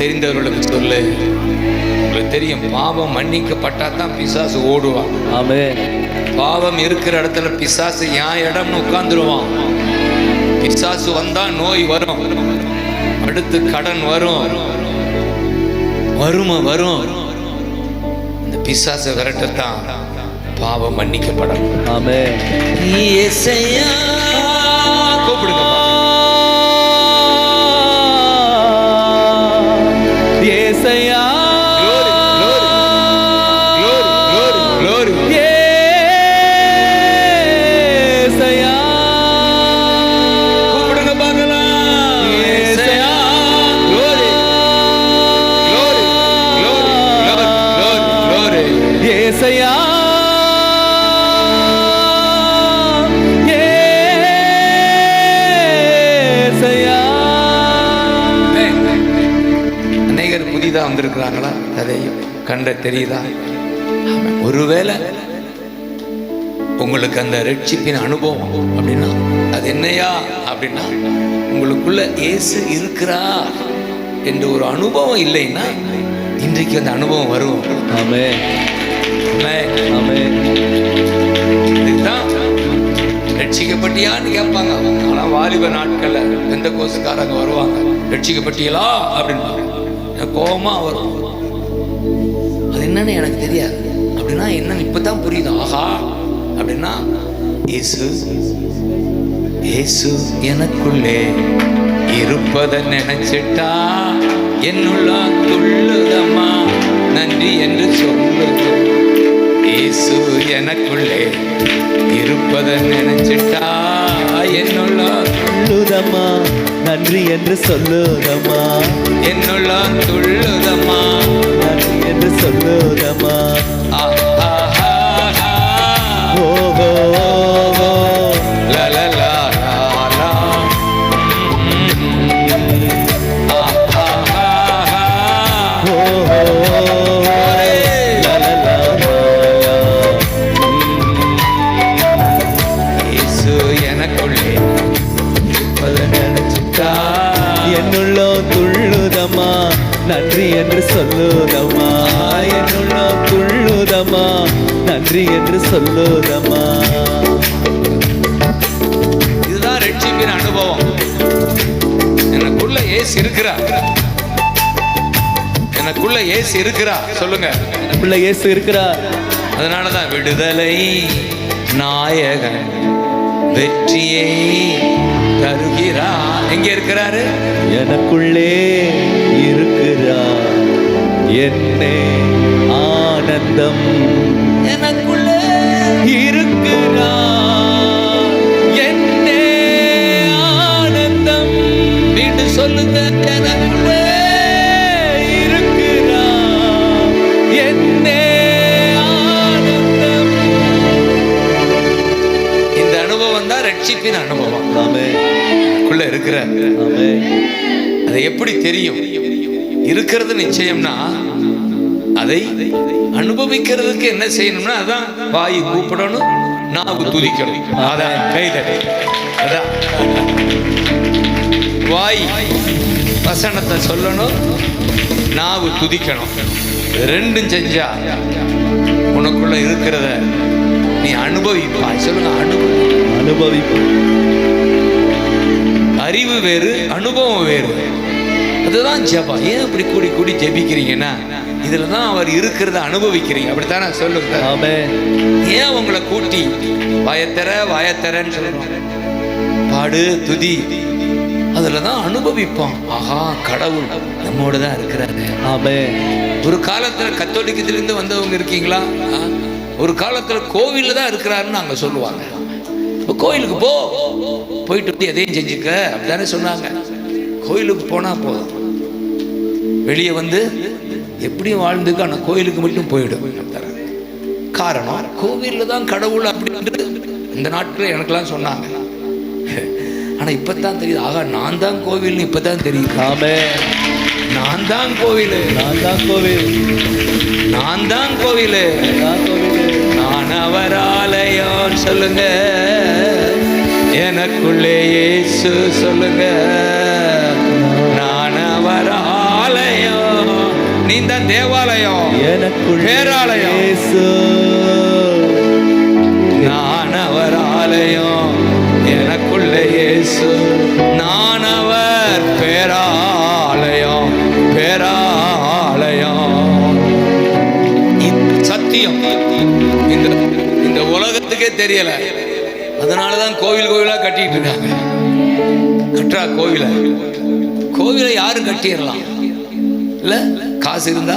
தெரிந்தவர்களுக்கு சொல்லு. உங்களுக்கு தெரியும், பாவம் மன்னிக்கப்பட்டா தான் பிசாசு ஓடுவான். ஆமென். பாவம் இருக்கிற இடத்துல பிசாசு என் இடம்னு உட்கார்ந்துருவான். பிசாசு வந்தா நோய் வரும், அடுத்து கடன் வரும். இந்த பிசாசை விரட்டத்தான் பாவம் மன்னிக்கப்படணும். ஆமென். இயேசையா கூப்பிடுங்க. ஏசையா, ஏசையா கூப்பிடுங்க பார்க்கலாம். ஏசையா, ஏசையா, புதிதாக வந்திருக்கிறாங்களா? அதையும் கண்ட தெரியுதா? ஒருவேளை உங்களுக்கு அந்த ரட்சிப்பின் அனுபவம் அப்படின்னா அது என்னையா அப்படின்னா, உங்களுக்குள்ள இயேசு இருக்கிறா என்ற ஒரு அனுபவம் இல்லைன்னா இன்றைக்கு அந்த அனுபவம் வரும். ஆமென். இதுதான் ரட்சிக்கப்பட்டியான்னு கேட்பாங்க. ஆனால் வாலிப நாட்கள்ல எந்த கோசுக்காரங்க வருவாங்க, ரட்சிக்கப்பட்டியலா அப்படின்னு கோபமா வரும். அது என்னன்னு எனக்கு தெரியாது அப்படின்னா என்னன்னு இப்பதான் புரியுது. ஆஹா அப்படின்னா இயேசு எனக்குள்ளே இருப்பதை நினைச்சிட்டா என்னுள்ள துள்ளுதம்மா நன்றி என்று சொல்லுது. இயேசு எனக்குள்ளே இருப்பதை நினைச்சிட்டா என்னுள்ள துள்ளுதம்மா நன்றி என்று சொல்லுதம்மா. என்னுள்ள துள்ளுதம்மா நன்றி என்று சொல்லுதம்மா. ஓஹோ லலலா என்னுள்ள துள்ளுதம்மா நன்றி என்று சொல்லுதம்மா. என்னுள்ள துள்ளுதம்மா நன்றி என்று சொல்லுதம்மா. இதுதான் ரட்சிப்பின் அனுபவம். எனக்குள்ள இயேசு இருக்கிறா, எனக்குள்ள இயேசு இருக்கிறா. சொல்லுங்க, எனக்குள்ள இயேசு இருக்கிறா. அதனாலதான் விடுதலை நாயகன் வெற்றியை தருகிறார். எங்க இருக்கிறாரு? எனக்குள்ளே இருக்கிறார். என்னே ஆனந்தம். எனக்குள்ளே இருக்கிறார். என்னே சொல்லுங்க, எனக்குள்ளே இருக்கிறார் என்னே ஆனந்தம். இந்த அனுபவம் தான் ரட்சிப்பின் அனுபவம். ஆமென். உள்ள இருக்கிற ஆமென். அது எப்படி தெரியும்? இருக்கிறது நிச்சயம்னா அதை அனுபவிக்கிறதுக்கு என்ன செய்யணும்னா, அதான் வாய் கூப்பிடணும், நாவு துதிக்கணும். அதான் கைதடி. அதான் வாய் வசனத்தை சொல்லணும், நாவு துதிக்கணும். ரெண்டும் செஞ்சா உனக்குள்ள இருக்கிறத நீ அனுபவிப்பாய். சொல்லுங்க, அனுபவிப்போம். அறிவு வேறு, அனுபவம் வேறு. அதுதான் ஜெபம். ஏன் இப்படி கூடி கூடி ஜெபிக்கிறீங்கன்னா, இதுல தான் அவர் இருக்கிறத அனுபவிக்கிறீங்க. அப்படித்தானே? சொல்லுங்க. ஆமென். ஏன் உங்களை கூட்டி வாயத்தரன்னு சொல்லுவாங்க? பாடு, துதி, அதுல தான் அனுபவிப்போம். ஆஹா, கடவுள் நம்மோட தான் இருக்கிறாரு. ஆமென். ஒரு காலத்துல கத்தோலிக்கத்திலிருந்து வந்தவங்க இருக்கீங்களா? ஒரு காலத்துல கோவில்ல தான் இருக்கிறாருன்னு அங்க சொல்லுவாங்க. இப்போ கோயிலுக்கு போயிட்டு வந்து எதையும் செஞ்சுக்க அப்படித்தானே சொன்னாங்க. கோயிலுக்கு போனா போதும், வெளியே வந்து எப்படியும் வாழ்ந்துக்க, ஆனால் கோயிலுக்கு மட்டும் போயிடும். காரணம், கோவிலில் தான் கடவுள் அப்படின்ட்டு இந்த நாட்களில் எனக்கெல்லாம் சொன்னாங்க. ஆனால் இப்போ தான் தெரியுது, ஆகா நான் தான் கோவில்னு இப்போ தான் தெரியுது. ஆமென். நான் தான் கோவில், நான் தான் கோவில், நான் தான் கோவில், நான் கோவில், நான் அவர் ஆலயம். சொல்லுங்க, எனக்குள்ளே இயேசு. சொல்லுங்க, நான் அவர் ஆலயம். நீ தான் தேவாலயம், எனக்குள்ளே பேராலயம். இயேசு. நான் அவர் ஆலயம், எனக்குள்ளே இயேசு. நான் அவர் பேராலயம், பேராலயம். சத்தியம் இந்த உலகத்துக்கே தெரியல. அதனாலதான் கோவில் கோவிலா கட்டிட்டு இருக்காங்க. கட்டுறா கோவிலை யாரும் கட்டிடலாம் இல்ல, காசு இருந்தா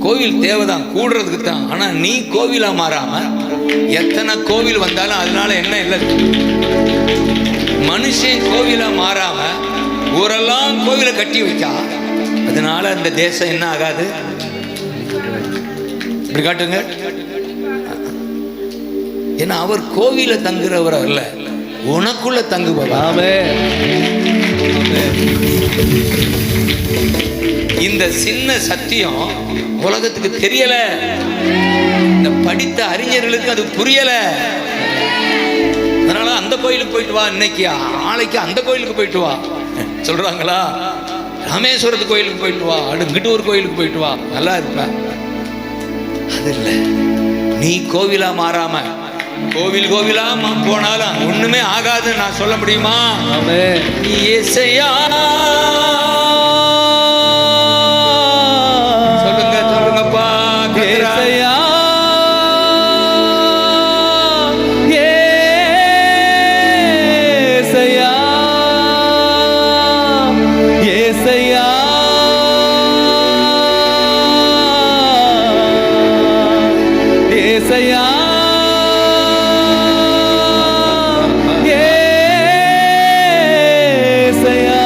கோவில் தேவைதான், கூடுறதுக்கு தான். ஆனா நீ கோவிலா மாறாம எத்தனை கோவில் வந்தாலும் அதனால என்ன இல்லை. மனுஷன் கோவிலா மாறாம ஊரெல்லாம் கோவிலை கட்டி வைக்கா, அதனால அந்த தேசம் என்ன ஆகாது. இப்படி காட்டுங்க. ஏன்னா அவர் கோவில தங்குறவர் அல்ல, உனக்குள்ள தங்குபவர். ஆமென். இந்த சின்ன சத்தியம் உலகத்துக்கு தெரியல, இந்த படித்த அறிஞர்களுக்கு அது புரியல. அதனால அந்த கோயிலுக்கு போயிட்டு வா, இன்னைக்கு நாளைக்கு அந்த கோயிலுக்கு போயிட்டு வா சொல்றாங்களா? ராமேஸ்வரத்து கோயிலுக்கு போயிட்டு வா, அடுங்கிட்டு ஒரு கோயிலுக்கு போயிட்டு வா, நல்லா இருப்ப. அது இல்லை. நீ கோவிலா மாறாம கோவிலா போனாலும் ஒண்ணுமே ஆகாது. நான் சொல்ல முடியுமா? ஆமென். இயேசையா. சொல்லுங்க, சொல்லுங்கப்பா. இயேசையா, இயேசையா, இயேசையா, இயேசையா, இயேசையா.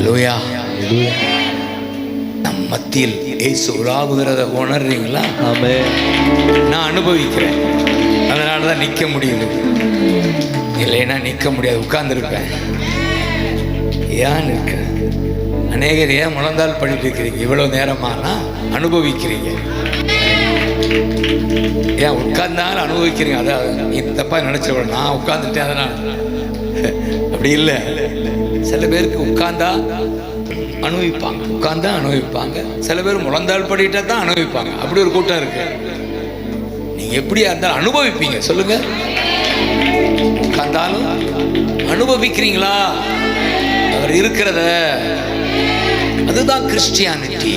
அல்லேலூயா. நம் மத்தியில் இயேசு உலாவுகிறத உணர்றீங்களா? ஆமென். நான் அனுபவிக்கிறேன், அதனால தான் நிற்க முடியுது. இல்லைன்னா நிற்க முடியாது, உட்கார்ந்துருப்பேன். ஏன் நிற்க? அநேகர் ஏன் முழந்தால் பண்ணிட்டு இருக்கிறீங்க இவ்வளோ நேரமானா? அனுபவிக்கிறீங்க. ஏன் உட்கார்ந்தாலும் அனுபவிக்கிறீங்க? அதான் நீ தப்பா நினைச்ச, நான் உட்கார்ந்துட்டேன் அதனால் அப்படி இல்லை. சில பேருக்கு உட்கார்ந்தா அனுபவிப்பாங்க, உட்கார்ந்தா அனுபவிப்பாங்க. சில பேர் முழந்தால் படிட்டா தான் அனுபவிப்பாங்க. அப்படி ஒரு கூட்டம் இருக்கு. நீங்க எப்படியா இருந்தாலும் அனுபவிப்பீங்க. சொல்லுங்க, உட்கார்ந்தாலும் அனுபவிக்கிறீங்களா அவர் இருக்கிறத? அதுதான் கிறிஸ்டியானிட்டி.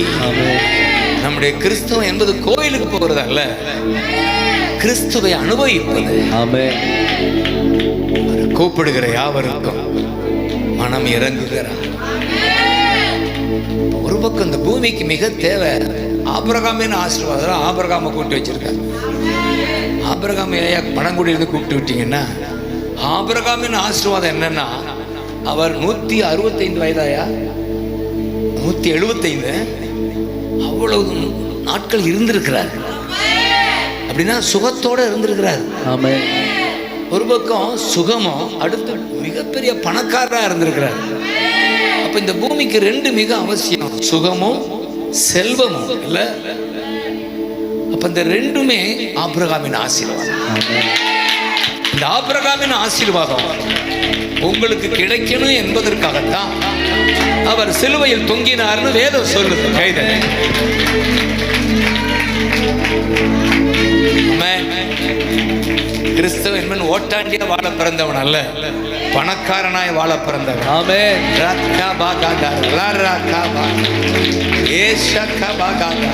நம்முடைய கிறிஸ்துவம் என்பது கோயிலுக்கு போகிறது அல்ல, கிறிஸ்துவை அனுபவிப்பது. கூப்பிடுகிற யாவருக்கும் மனம் இறங்குகிறார். ஒரு பக்கம் இந்த பூமிக்கு மிக தேவை ஆபிரகாமின் ஆசீர்வாதம். ஆபிரகாமை கூப்பிட்டு வச்சிருக்காங்க. ஆபிரகாம் ஏயா பணங்குடியிலிருந்து கூப்பிட்டு விட்டீங்கன்னா, ஆபிரகாமின் ஆசீர்வாதம் என்னன்னா, அவர் 165 வயதாயா, 175, அவ்வளவு நாட்கள் இருந்திருக்கிறார். அப்படின்னா சுகத்தோட இருந்திருக்கிறார். ஒரு பக்கம் சுகமும், அடுத்து மிகப்பெரிய பணக்காரரா இருந்திருக்கிறார். அப்ப இந்த பூமிக்கு ரெண்டு மிக அவசியம், சுகமும் செல்வமும் இல்ல. அப்ப இந்த ரெண்டுமே ஆபிரகாமின் ஆசீர்வாதம். இந்த ஆபிரகாமின் ஆசீர்வாதம் உங்களுக்கு கிடைக்கணும் என்பதற்காகத்தான் அவர் சிலுவையில் தொங்கினார்னு வேதம் சொல்லுது. கைதல் கிறிஸ்தவ என்பன் ஓட்டாண்டியா வாழ பிறந்தவன் அல்ல, பணக்காரனாய் வாழ பிறந்தவன். ஆமென். ரக்கா பாகாதா லரக்கா பா ஏஷக்கா பாகாதா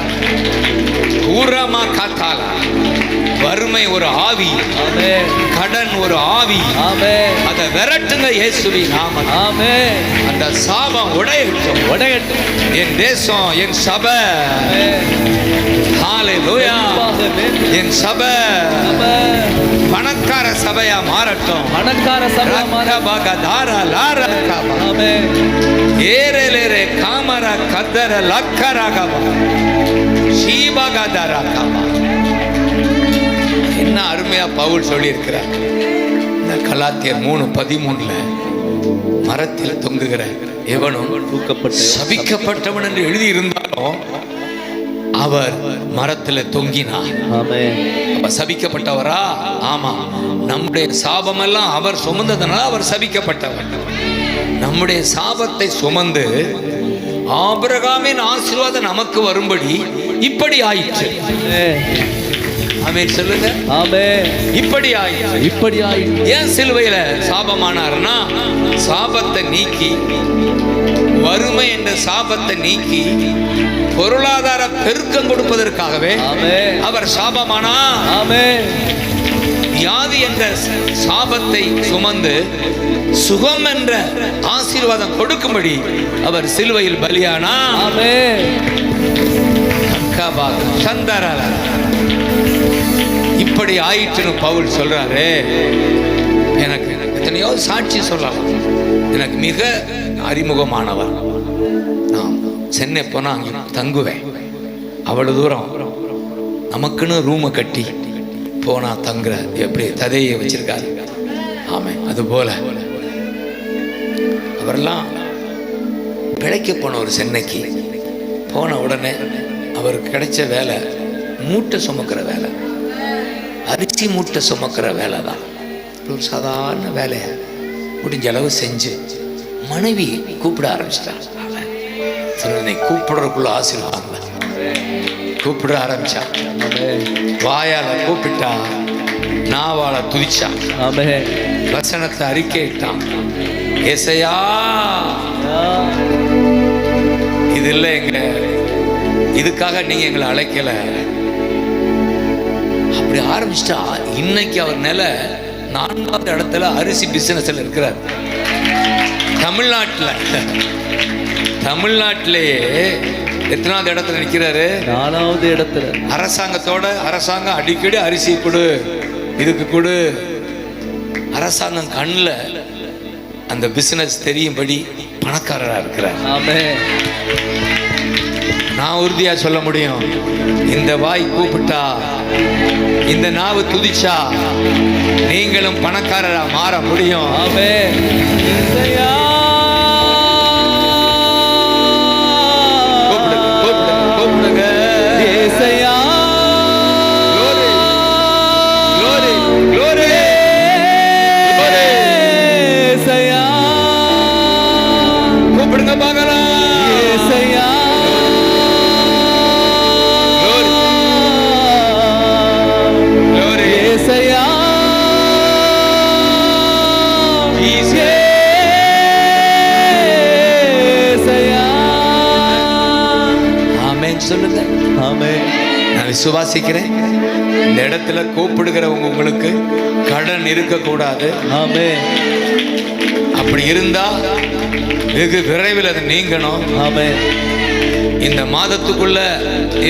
ஊரமா காத்தாலா. வறுமை ஒரு ஆவி, ஆமென். கடன் ஒரு ஆவி, ஆமென். அதை விரட்டுங்க இயேசுவின் நாமம். ஆமென். அந்த சாபம் உடையட்டும், உடையட்டும். என் தேசம், என் சபை, ஹalleluya, என் சபை பணக்கார சபையா மாறட்டும். பணக்கார சபையா மாறபாகதாரா லாரக்கா. ஆமென். ஏரேலேரே காமர கதர லக்கரகபா ஷீபகதரகபா. என்ன அருமையா பவுல் சொல்லி இருக்கிறார் இந்த கலாத்தியர் 3:13. மரத்தில் தொங்குகிற எவனும் சபிக்கப்பட்டவன் என்று எழுதி இருந்தாலும் அவர் மரத்தில் தொங்கினார். சபிக்கப்பட்டவரா? ஆமா. நம்முடைய சாபமெல்லாம் அவர் சுமந்ததனால அவர் சபிக்கப்பட்டவர். நம்முடைய சாபத்தை சுமந்து ஆபிரகாமின் ஆசீர்வாதம் நமக்கு வரும்படி இப்படி ஆயிற்று. ஆமென் சொல்லுங்க. ஆமென். இப்படி ஆயிற்று, இப்படி ஆயிற்று. ஏன் சிலுவையில சாபமானார்னா, சாபத்தை நீக்கி, வறுமை என்ற சாபத்தை நீக்கி பொருளாதார பெருக்கம் கொடுப்பதற்காகவே அவர் சாபமானார். ஆமென். வியாதி என்ற சாபத்தை சுமந்து சுகம் என்ற ஆசீர்வாதம் கொடுக்கும்படி அவர் சிலுவையில் பலியானார். ஆமென். இப்படி ஆயிற்றுன்னு பவுல் சொல்றாரு. எனக்கு எத்தனையோ சாட்சி சொல்லலாம். எனக்கு மிக அறிமுகமானவர். நான் சென்னை போனா அங்கே தங்குவேன். அவ்வளவு தூரம் நமக்குன்னு ரூமை கட்டி போனா தங்குற எப்படி ததையை வச்சிருக்காரு. ஆமே. அதுபோல அவரெல்லாம் பிழைக்க போன ஒரு சென்னைக்கு போன உடனே அவருக்கு கிடைச்ச வேலை மூட்டை சுமக்கிற வேலை, அரிசி மூட்டை சுமக்கிற வேலை தான். ஒரு சாதாரண வேலையை முடிஞ்ச அளவு செஞ்சு மனைவி கூப்பிட ஆரம்பிச்சிட்டாங்க. கூப்பிடுறதுக்குள்ள ஆசீர்வாதம் கூப்பிட ஆரம்பிச்சா. வாயால கூப்பிட்டா, நாவால துதிச்சா, வசனத்தை அறிக்கையிட்டான். ஏசையா, இது இல்லை எங்க, இதுக்காக நீங்க எங்களை அழைக்கல. அப்படி ஆரம்பிச்சிட்டா. இன்னைக்கு அவர் நிலை 4வது இடத்துல அரிசி பிசினஸ்ல இருக்கிறார். தமிழ்நாட்டிலேயே எத்தனாவது இடத்துல நிற்கிறாரு? 4வது இடத்துல. அரசாங்கம் அடிக்கடி அரிசி கொடு, இதுக்கு கொடு. அரசாங்கம் கண்ணில் அந்த பிசினஸ் தெரியும்படி பணக்காரரா இருக்கிறார். ஆமென். நான் உறுதியா சொல்ல முடியும், இந்த வாய் கூப்பிட்டா, இந்த நாவு துதிச்சா, நீங்களும் பணக்காரரா மாற முடியும். ஆமென். இசையா. கூப்பிடுங்க, கூப்பிடுங்க, கூப்பிடுங்க. இசையா. Glory, glory, glory, glory. இசையா. கூப்பிடுங்க பார்க்கலாம். இசையா. Glory, இசையா. Jesus. இசையா. ஆமென் சொல்லுங்க. ஆமென். நான் விசுவாசிக்கிறேன், இந்த இடத்துல கூப்பிடுகிறவங்க உங்களுக்கு கடன் இருக்கக்கூடாது. ஆமென். அப்படி இருந்தா வெகு விரைவில் அது நீங்கணும். ஆமென். இந்த மாதத்துக்குள்ள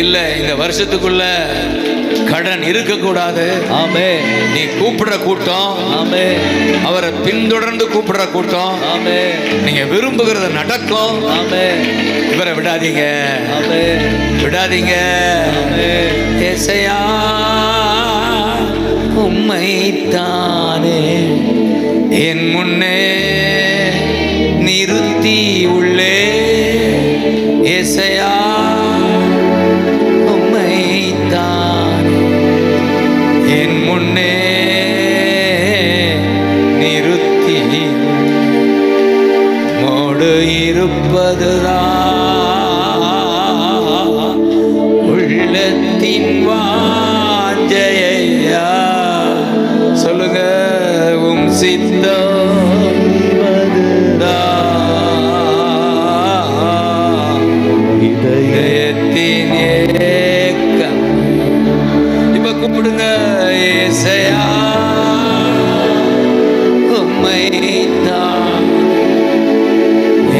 இல்ல இந்த வருஷத்துக்குள்ள கடன் இருக்கக்கூடாது. ஆமென். நீ கூப்பிடுற கூட்டம், ஆமென். அவரை பின்தொடர்ந்து கூப்பிடுற கூட்டம், ஆமென். நீங்க விரும்புகிறது நடக்கும். ஆமென். இவரை விடாதீங்க, ஆமென். விடாதீங்க. ஆமென். ஏசையா உம்மைத்தானே என் முன்னே நிறுத்தி உள்ளே. ஏசையா உம்மைத்தானே என் முன்னே நிறுத்தி மோடு இருப்பதுதான் உள்ளத்தின் வாஞ்சையா. சொல்லுங்க, உம் சித்தம் இதயத்தின் ஏக்கம். இப்ப கூப்பிடுங்க, ஏசையா உம்மைத்தான்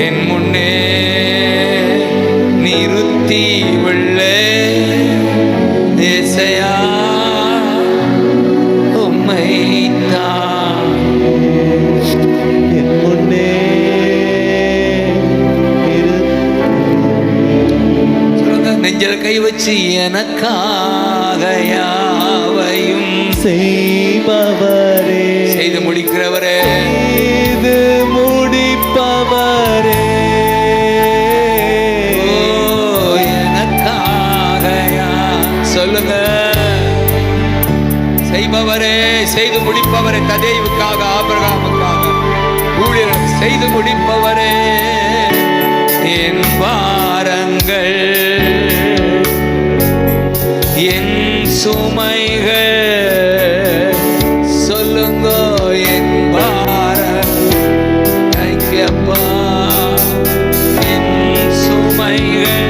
என் முன்னே நிறுத்தி உள்ளே. ஏசையா உம்மைத்தான் என் முன்னே சொல்லுங்க, நெஞ்சில கை வச்சு எனக்காக யாவையும் செய்பவரே, செய்து முடிக்கிறவரே, செய்து முடிப்பவரே. ஓ எனக்காக சொல்லுங்க, செய்பவரே, செய்து முடிப்பவரே, ததேவுக்காக, ஆபிரகாமுக்காக ஊழியர் செய்து முடிப்பவரே. என் பாரங்கள் என் சுமைகள் சொல்லுங்க, என் பாரங்கள் ஐக்கியப்பா, என் சுமைகள்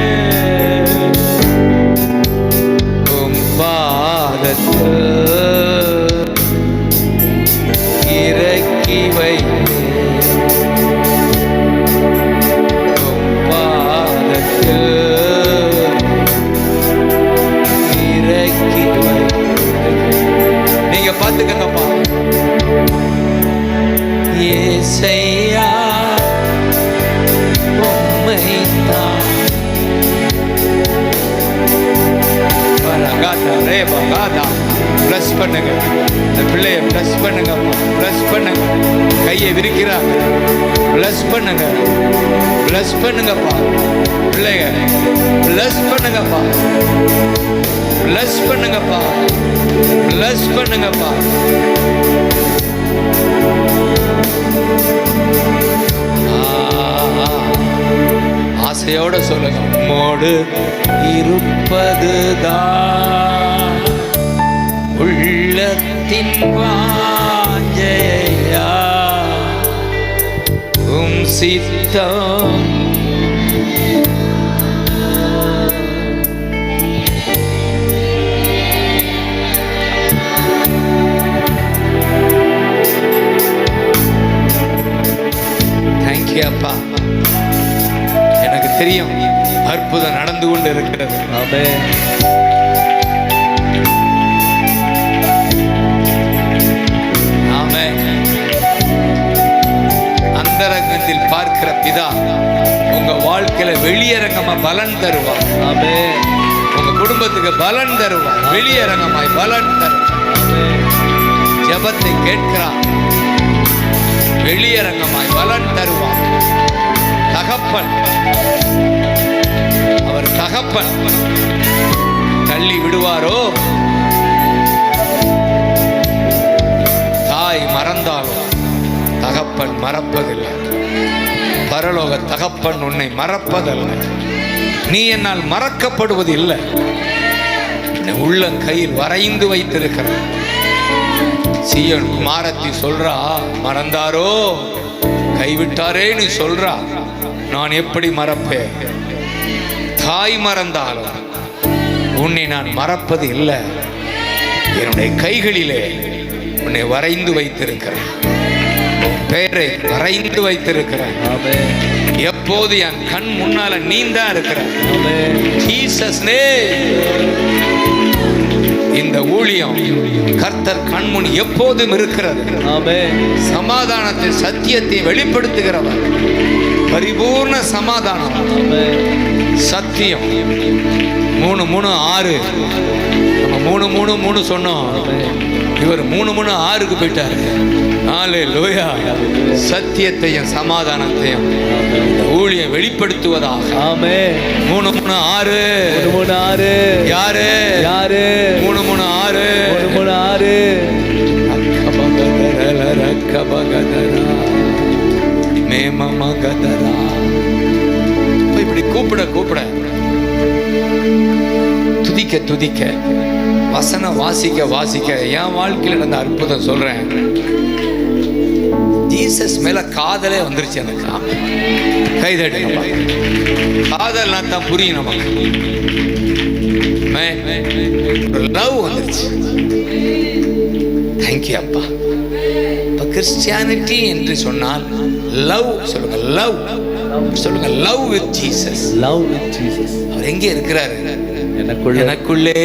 உம் பாதத்தில் இறக்கி வைத்தேன். உம் பாதத்தில் இறக்கி வைத்தேன். நீங்க பார்த்துக்கங்கப்பா. ஏசையா உம்மைத்தான். பரகாதா ரே பகாதா. ப்ளஸ் பண்ணுங்க, இந்த பிள்ளைய ப்ளஸ் பண்ணுங்க, ப்ளஸ் பண்ணுங்க. கையை விரிக்கிறாங்க, ப்ளஸ் பண்ணுங்க, ப்ளஸ் பண்ணுங்கப்பா. பிள்ளைங்க ப்ளஸ் பண்ணுங்கப்பா, ப்ளஸ் பண்ணுங்கப்பா, ப்ளஸ் பண்ணுங்கப்பா. ஆசையோட சொல்லுங்க, மோடு இருப்பதுதான் உள்ளத்தின் வாஞ்சையா. உம் சித்தம் தேங்க்யூ அப்பா. எனக்கு தெரியும் அற்புதம் நடந்து கொண்டு இருக்கிறது. ஆமென். ஆமென். அந்தரங்க உன்னதத்தில் பார்க்கிற பிதா உங்க வாழ்க்கையில வெளியரங்கமா பலன் தருவார். ஆமென். உங்க குடும்பத்துக்கு பலன் தருவார். வெளியரங்கமாய் பலன் தருவார். ஜெபத்தை கேட்கிறார், வெளியரங்கமாய் பலன் தருவார். தகப்பன், அவர் தகப்பன் தள்ளி விடுவாரோ? தாய் மறந்தாலும் தகப்பன் மறப்பதில்லை. பரலோக தகப்பன் உன்னை மறப்பதல்ல. நீ என்னால் மறக்கப்படுவது இல்லை. உள்ளங்கையில் வரைந்து வைத்திருக்கிற சீயோன் குமாரத்தி சொல்றா, மறந்தாரோ, கைவிட்டாரே நீ சொல்றா, நான் எப்படி மறப்பேன்? தாய் மறந்தாலும் உன்னை நான் மறப்பது இல்லை. என்னுடைய கைகளிலே உன்னை வரைந்து வைத்திருக்கிறேன். பெயரை வரைந்து வைத்திருக்கிறேன். எப்போது என் கண் முன்னால நீ தான் இருக்கிற. Jesus name. இந்த ஊழியம் கர்த்தர் கண்முன் எப்போதும் இருக்கிறது. சமாதானத்தை, சத்தியத்தை வெளிப்படுத்துகிறவர். பரிபூர்ண சமாதானம், சத்தியம். 3-3-6 நம்ம 3-3-3 சொன்னோம். இவர் 3-3-6க்கு போயிட்டாரு. ஹல்லேலூயா. சத்தியத்தையும் சமாதானத்தையும் ஊழியம் வெளிப்படுத்துவதாக. ஆமென். 3-3-6 3-3-6 யாரு யாரு 3-3-6 3-3-6 அக்கபகதரா மேமமகதரா. இப்படி கூப்பிட கூப்பிட, துதிக்க துதிக்க, வசனம் வாசிக்க வாசிக்க, என் வாழ்க்கையில் நடந்த அற்புதம் சொல்றேன். ஜீசஸ் மேல காதலே வந்துருச்சு எனக்கு. கைதட்டு. காதல்னா தான் புரியும் நமக்கு. லவ் வந்துருச்சு. தேங்க்யூ அப்பா. இப்ப கிறிஸ்டியானிட்டி என்று சொன்னால் லவ் சொல்லுங்க. லவ் சொல்லுங்க. Love with Jesus. Love with Jesus. அவர் எங்கே இருக்கிறாரு? எனக்குள்ளே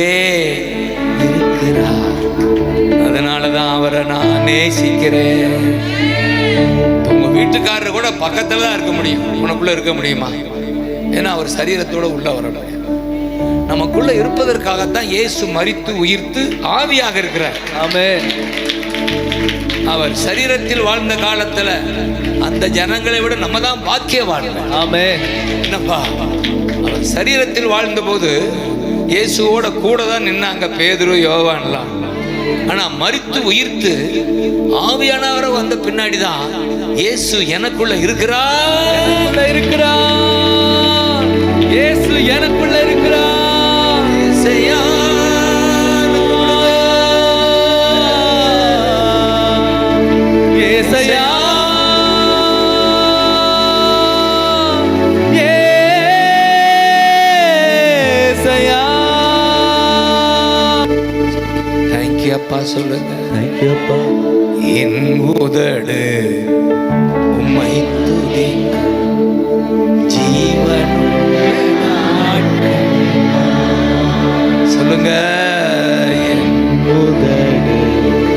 இருக்கிறார். அதனாலதான் அவரை நான் நேசிக்கிறேன். உங்க வீட்டுக்காரர் கூட பக்கத்துல தான் இருக்க முடியும், உனக்குள்ள இருக்க முடியுமா? ஏன்னா அவர் சரீரத்தோட உள்ள வரணும். நமக்குள்ள இருப்பதற்காகத்தான் இயேசு மரித்து உயிர்த்து ஆவியாக இருக்கிறார். ஆமென். அவர் சரீரத்தில் வாழ்ந்த காலத்துல அந்த ஜனங்களை விட நம்ம தான் பாக்கியவான். ஆமென். என்னப்பா, அவர் சரீரத்தில் வாழ்ந்த போது இயேசுவோட கூட தான் நின்னாங்க பேதுரு, யோவான்லாம். ஆனா மரித்து உயிர்த்து ஆவியானவரை வந்த பின்னாடிதான் இயேசு எனக்குள்ள இருக்கிறார். இயேசு எனக்குள்ள இருக்கிறார். அப்பா சொல்லுங்க. என் உதடு உம்மை துதிக்கும், ஜீவனுள்ள சொல்லுங்க. என் உதடு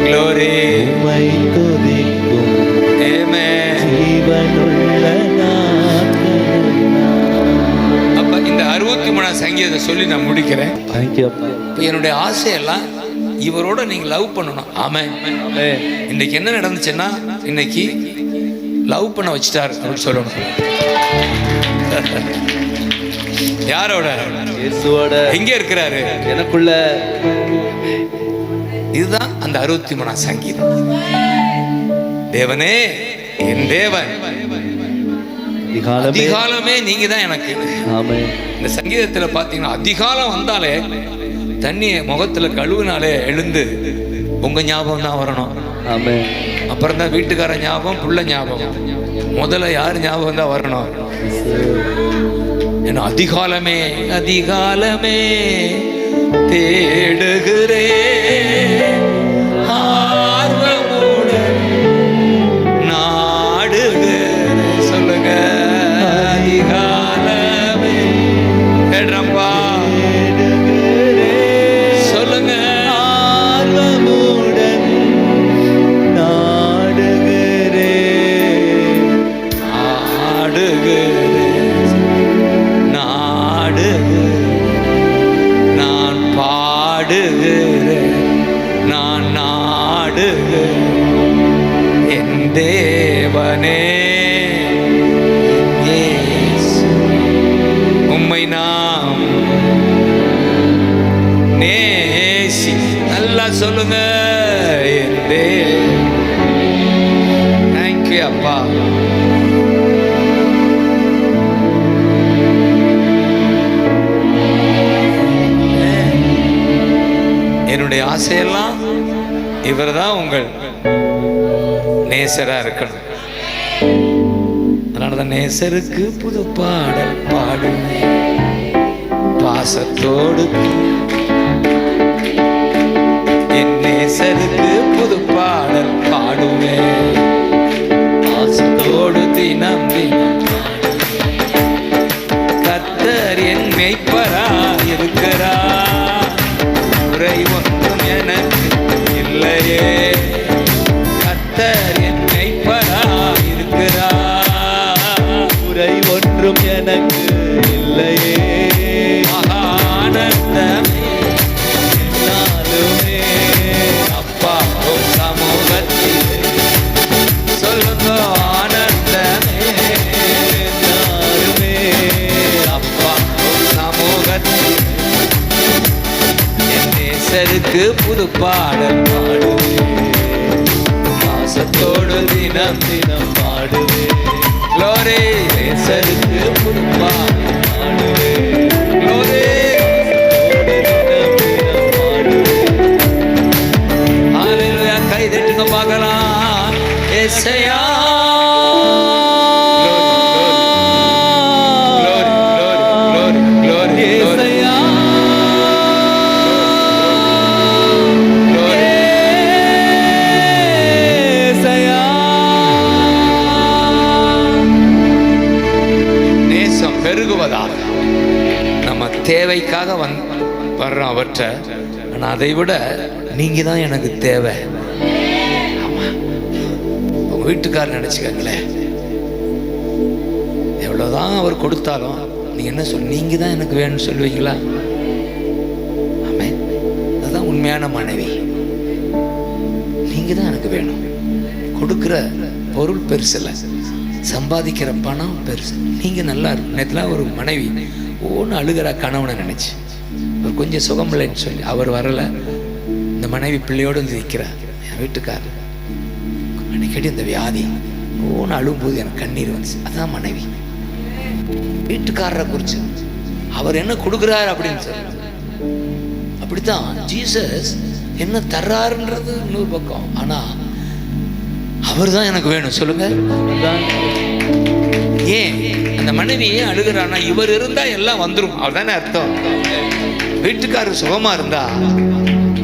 க்ளோரி உம்மை துதிக்கும், ஆமென், ஜீவனுள்ள. அப்ப இந்த 63ஆம் சங்கீதத்தை சொல்லி நான் முடிக்கிறேன். என்னுடைய ஆசையெல்லாம் இவரோட நீங்க லவ் பண்ணணும். ஆமென். இன்னைக்கு என்ன நடந்துச்சுன்னா, இன்னைக்கு லவ் பண்ண வச்சுட்டாரு அப்படின்னு சொல்லணும். யாரோட? இயேசுவோட. எங்க இருக்கிறாரு? எனக்குள்ள. இதுதான் அந்த 63ஆம் சங்கீதம். தேவனே, என் தேவன், அதிகாலமே நீங்க தான் எனக்கு. இந்த சங்கீதத்துல பாத்தீங்கன்னா அதிகாலம் வந்தாலே தண்ணியை முகத்துல கழுவுனாலே எழுந்து உங்க ஞாபகம் தான் வரணும். ஆமென். அப்புறம் தான் வீட்டுக்கார ஞாபகம், புள்ள ஞாபகம். முதல்ல யார் ஞாபகம் தான் வரணும்? என்ன அதிகாலமே அதிகாலமே தேடுகிறே ஆர்வமுடன் நாடுகிறே. சொல்லுங்க. அதிகாலமே தேடுறப்பா. சொல்லுங்க. தேங்க்யூ அப்பா. என்னுடைய ஆசையெல்லாம் இவர் தான் உங்கள் நேசரா இருக்கணும். அதனாலதான் நேசருக்கு புது பாடல் பாடுவேன், பாசத்தோடு என் நேசருக்கு புது பாடல் பாடுவேன், பாசத்தோடு தினம் தினம் கர்த்தர் என் மேய்ப்பரா இருக்கிறார், குறை ஒன்றும் எனக்கு இல்லையே, கர்த்தர் என் மேய்ப்பரா இருக்கிறார், குறை ஒன்றும் எனக்கு இல்லையே, ஆனந்தமே நாளுமே அப்பா உம் சமூகத்திலே, சொல்லுங்க ஆனந்தமே நாளுமே அப்பா உம் சமூகத்திலே, என் நேசருக்கு புது பாடல் பாடுவேன், பாசத்தோடு தினம் தினம் பாடுவேன், glory நேசருக்கு புது பாடல் பாடுவேன், glory ஹalleluya. கை தட்டுங்க பார்க்கலாம். ஏசையா glory glory glory glory ஏசையா glory. ஏசையா நேசம் பெருகுவதாக நம்ம தேவைக்காக வர்றோம் அவற்றை. ஆனால் அதை விட நீங்க தான் எனக்கு தேவை. ஆமா, உங்க வீட்டுக்காரர் நினைச்சுக்கங்களேன், எவ்வளவுதான் அவர் கொடுத்தாலும் நீங்க என்ன நீங்க தான் எனக்கு வேணும்னு சொல்லுவீங்களா? ஆமே, அதுதான் உண்மையான மனைவி. நீங்க தான் எனக்கு வேணும். கொடுக்குற பொருள் பெருசு இல்லை, சம்பாதிக்கிற பணம் பெருசு. நீங்க நல்லா இருக்கும். நேற்றுலாம் ஒரு மனைவி ஒன்று அழுகிற கணவனை நினைச்சு, அவர் கொஞ்சம் சுகம் இல்லைன்னு சொல்லி அவர் வரலை, இந்த மனைவி பிள்ளையோடு வந்து நிற்கிறார். என் வீட்டுக்காரர் அடிக்கடி இந்த வியாதி ஒன்று அழும்போது எனக்கு கண்ணீர் வந்துச்சு. அதான் மனைவி. வீட்டுக்காரரை குறிச்சு அவர் என்ன கொடுக்குறாரு அப்படின்னு சொல்லி, அப்படித்தான் ஜீசஸ் என்ன தர்றாருன்றது இன்னொரு பக்கம். ஆனா அவர் தான் எனக்கு வேணும். சொல்லுங்க. ஏன் அந்த மனைவி ஏன் அழுகிறான்னா, இவர் இருந்தா எல்லாம் வந்துடும், அவர் தானே அர்த்தம். வீட்டுக்காரர் சுகமா இருந்தா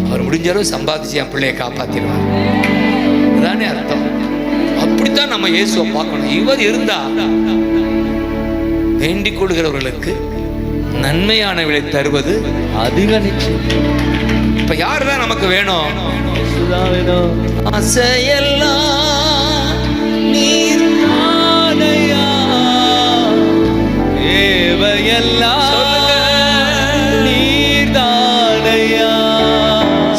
அவர் முடிஞ்ச அளவு சம்பாதிச்சு என் பிள்ளையை காப்பாத்திடுவார், அதுதானே அர்த்தம். அப்படித்தான் நம்ம இயேசுவை பார்க்கணும். இவர் இருந்தா வேண்டிக் கொள்கிறவர்களுக்கு நன்மையானவளை தருவது அதிக நிச்சயம். இப்ப யார் தான் நமக்கு வேணும்? வேணும். ஆசையெல்லாம் நீர் ஆனையா தேவையெல்லாம் நீர்தானையா,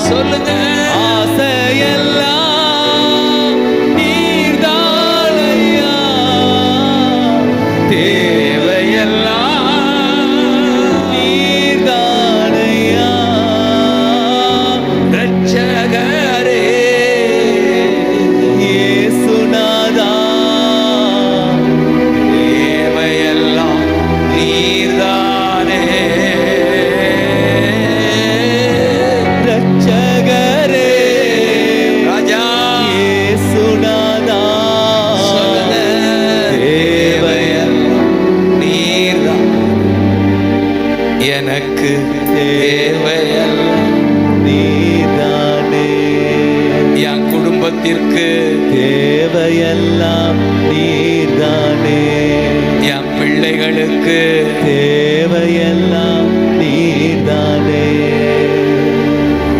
சொல்லுங்க. ஆசையெல்லாம் நீர்தானையா, தேவையெல்லாம் நீர்தானையா, ரட்சகரே இயேசுநாதா தேவையெல்லாம் நீர்தானே, ரட்சகரே ராஜா இயேசுநாதா சொல்லுங்க. தேவையெல்லாம் நீர்தான், எனக்கு தேவையெல்லாம் நீதானே, என் குடும்பத்திற்கு, தேவையெல்லாம் நீதானே, என் பிள்ளைகளுக்கு, தேவையெல்லாம் நீதானே,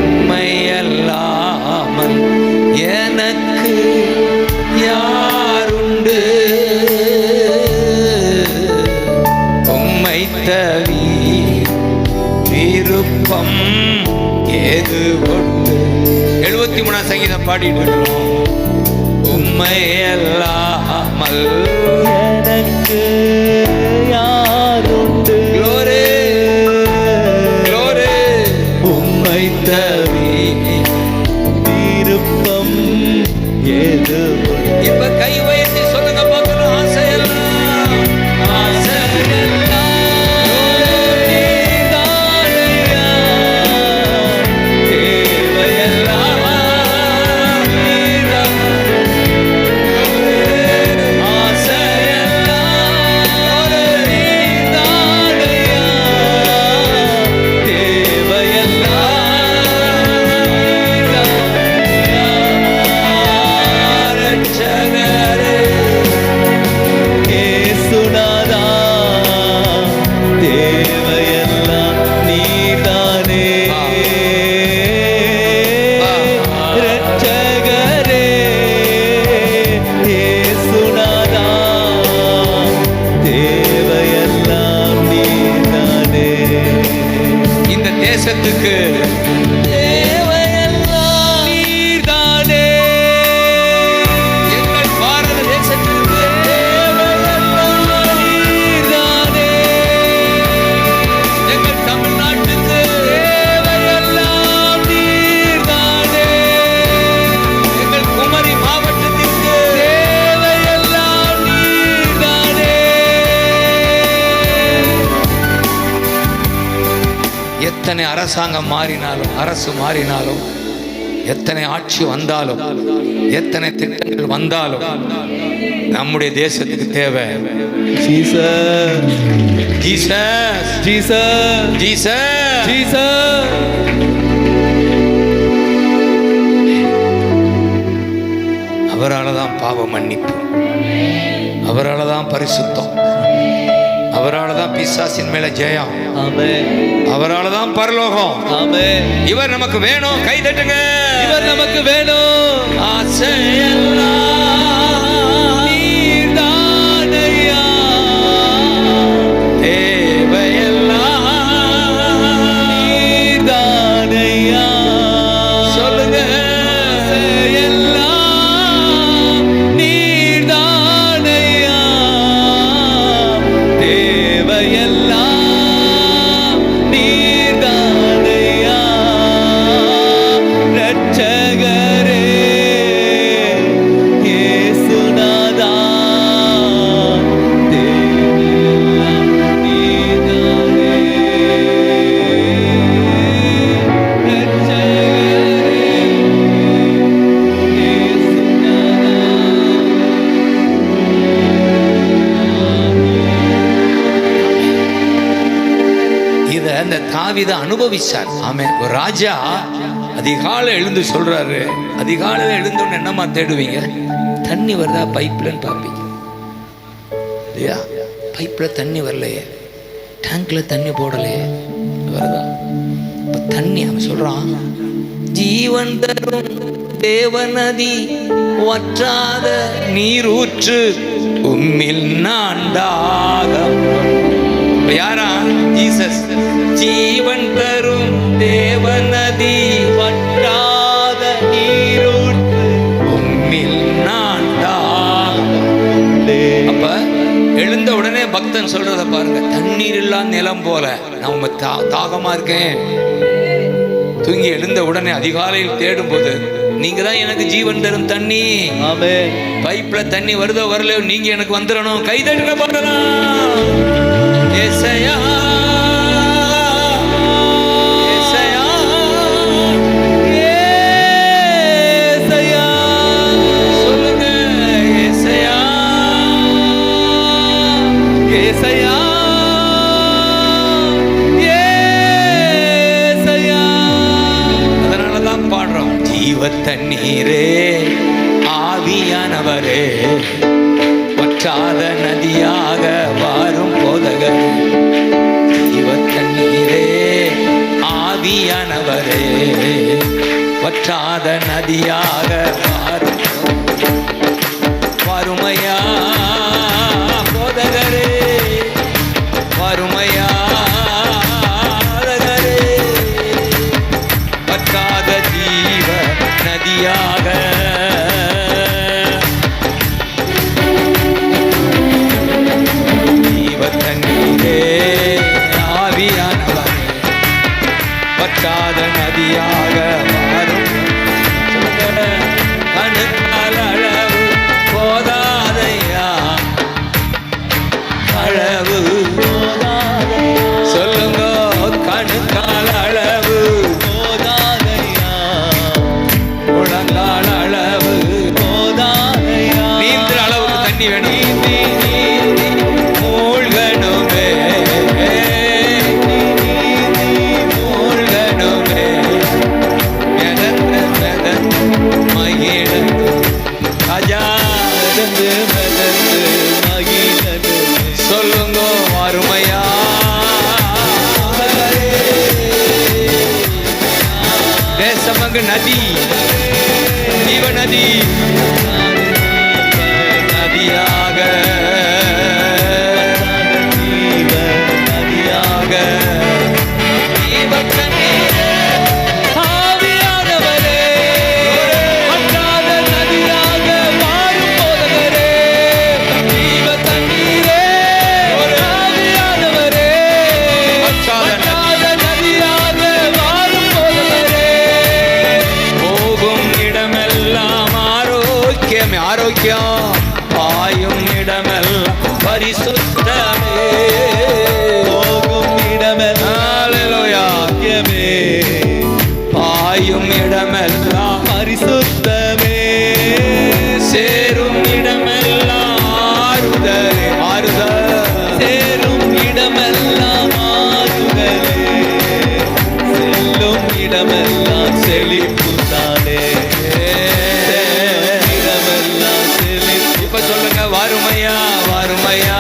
உம்மையல்லாமல் எனக்கு யாருண்டு, உம்மை தவி விருப்பம் ஏது உண்டு. 73 சங்கீதம் பாடிட்டு இருக்கிறோம். உம்மை அல்லாமல் எனக்கு யாருண்டு, glory glory உம்மை தவி தேசத்துக்கு தேவையெல்லாம் நீர்தானே. எங்கள் பாரத தேசத்துக்கு தேவையெல்லாம் நீர்தானே. எங்கள் தமிழ்நாட்டுக்கு தேவையெல்லாம் நீர்தானே. எங்கள் குமரி மாவட்டத்திற்கு தேவையெல்லாம் நீர்தானே. எத்தனை அரசாங்கம் மாறினாலும், அரசு மாறினாலும், எத்தனை ஆட்சி வந்தாலும், எத்தனை திட்டங்கள் வந்தாலும், நம்முடைய தேசத்துக்கு தேவை Jesus Jesus Jesus Jesus. Jesus. அவரால் தான் பாவ மன்னிப்பு, அவரால் தான் பரிசுத்தம், அவரால் தான் பிசாசின் மேல ஜெயம், ஆமென். அவரால் தான் பரலோகம். ஆமென். இவர் நமக்கு வேணும். கை தட்டுங்க. இவர் நமக்கு வேணும். ஆசையெல்லாம் நீர்தானையா. தேவையெல்லாம் நீர்தானையா. சொல்லுங்க. ஆசையெல்லாம் நீர்தானையா. தேவையெல்லாம் நீர்தானையா. இரட்சகரே இயேசுநாதா. தேவையெல்லாம் நீர்தானே. இரட்சகரே இத அந்த தாவீது அனுபவிச்சார். ஆமென். ஒரு ராஜா அதிகாலை எழுந்து சொல்றாரு. அதிகாலையில் எழுந்தோன்னு என்னமா தேடுவீங்க? தண்ணி வருதா பைப்லன்னு பார்ப்பீங்க இல்லையா? பைப்ல தண்ணி வரலையே, டேங்க்ல தண்ணி போடலையே, வருதா? இப்ப தண்ணி அவன் சொல்றான், ஜீவன் தரும் தேவநதி வற்றாத நீரூற்று உம்மில் நான் தாகம். இப்ப யாரா? ஜீசஸ். ஜீவன் தரும் தேவநதி வற்றாத நீரூற்று உம்மில் நான் தாகம். அப்ப எழுந்த உடனே பக்தன் சொல்றத பாருங்க, தண்ணீர் இல்லா நிலம் போல நான் தாகமா இருக்கேன். தூங்கி எழுந்த உடனே அதிகாலையில் தேடும் போது, நீங்க தான் எனக்கு ஜீவன் தரும் தண்ணி. ஆமென். பைப்ல தண்ணி வருதோ வரலையோ, நீங்க எனக்கு வந்துடணும். கைதட்டுங்க பார்க்கலாம். ஏசையா ஏசையா ஏசையா. சொல்லுங்க. ஏசையா ஏசையா. ஏசையா. அதனாலதான் பாடுறோம், ஜீவ தண்ணீரே ஆவியானவரே வற்றாத நதியாக வாரும் போதகர். ஜீவ தண்ணீரே ஆவியானவரே வற்றாத நதியாக வாரும் வறுமையா போதகரே, வறுமையா போதகரே, வற்றாத ஜீவ நதியாக. ஜீவ தண்ணீரே ஆவியானவரே வற்றாத நதியாக மாறும். கணுக்கால் அளவு போதாதையா, அளவு சொல்லுங்க. கணுக்கால் அளவு போதாதையா. முழங்கால் அளவு போதாதையா. நீந்த அளவுக்கு தண்ணி வேணும். மூழ்கணுமே மூழ்கணுமே மிதந்து மிதந்து மகிழ ராஜா மிதந்து மிதந்து மகிழனுமே. சொல்லுங்க. அருமையா தேசமங்கு நதி, ஜீவ நதி, நதியாக நதியாக ஜீவ தண்ணீர் வாக்கியம் பாயும் இடமெல்லாம் பரிசுத்தமே, போகும் இடமெல்லாம் வாக்கியமே, பாயும் இடமெல்லாம் பரிசுத்தமே, சேரும் இடமெல்லாம் ஆறுதல் ஆறுதல், சேரும் இடமெல்லாம் ஆறுதலே, செல்லும் இடமெல்லாம் செழிப்புதானே, செல்லும் இடமெல்லாம் செழிப்பு. இப்ப சொல்லுங்க, வறுமையா வறுமையா,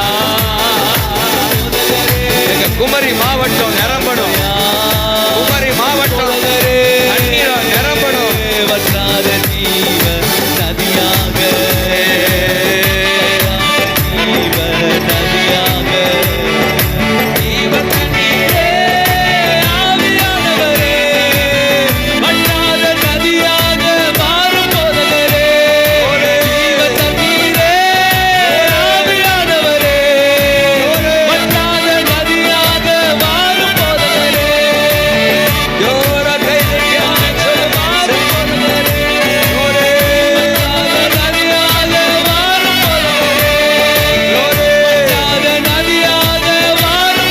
எங்க குமரி மாவட்டம் நிரம்பணும், குமரி மாவட்டம் தண்ணீரா நிரம்பணும், வற்றாத ஜீவ நதியாக, ஜீவ நதியாக, ஜீவ தண்ணீரே, ஆவியானவரே, வற்றாத நதியாக மாறும் போதகரே, ஜீவ தண்ணீரே, ஆவியானவரே, வற்றாத நதியாக மாறும் போதகரே, ஜோர கை தட்டி ஆமென் சொல்லு. மாறும் போதகரே, வற்றாத நதியாக மாறும் போதகரே, வற்றாத நதியாக மாறும்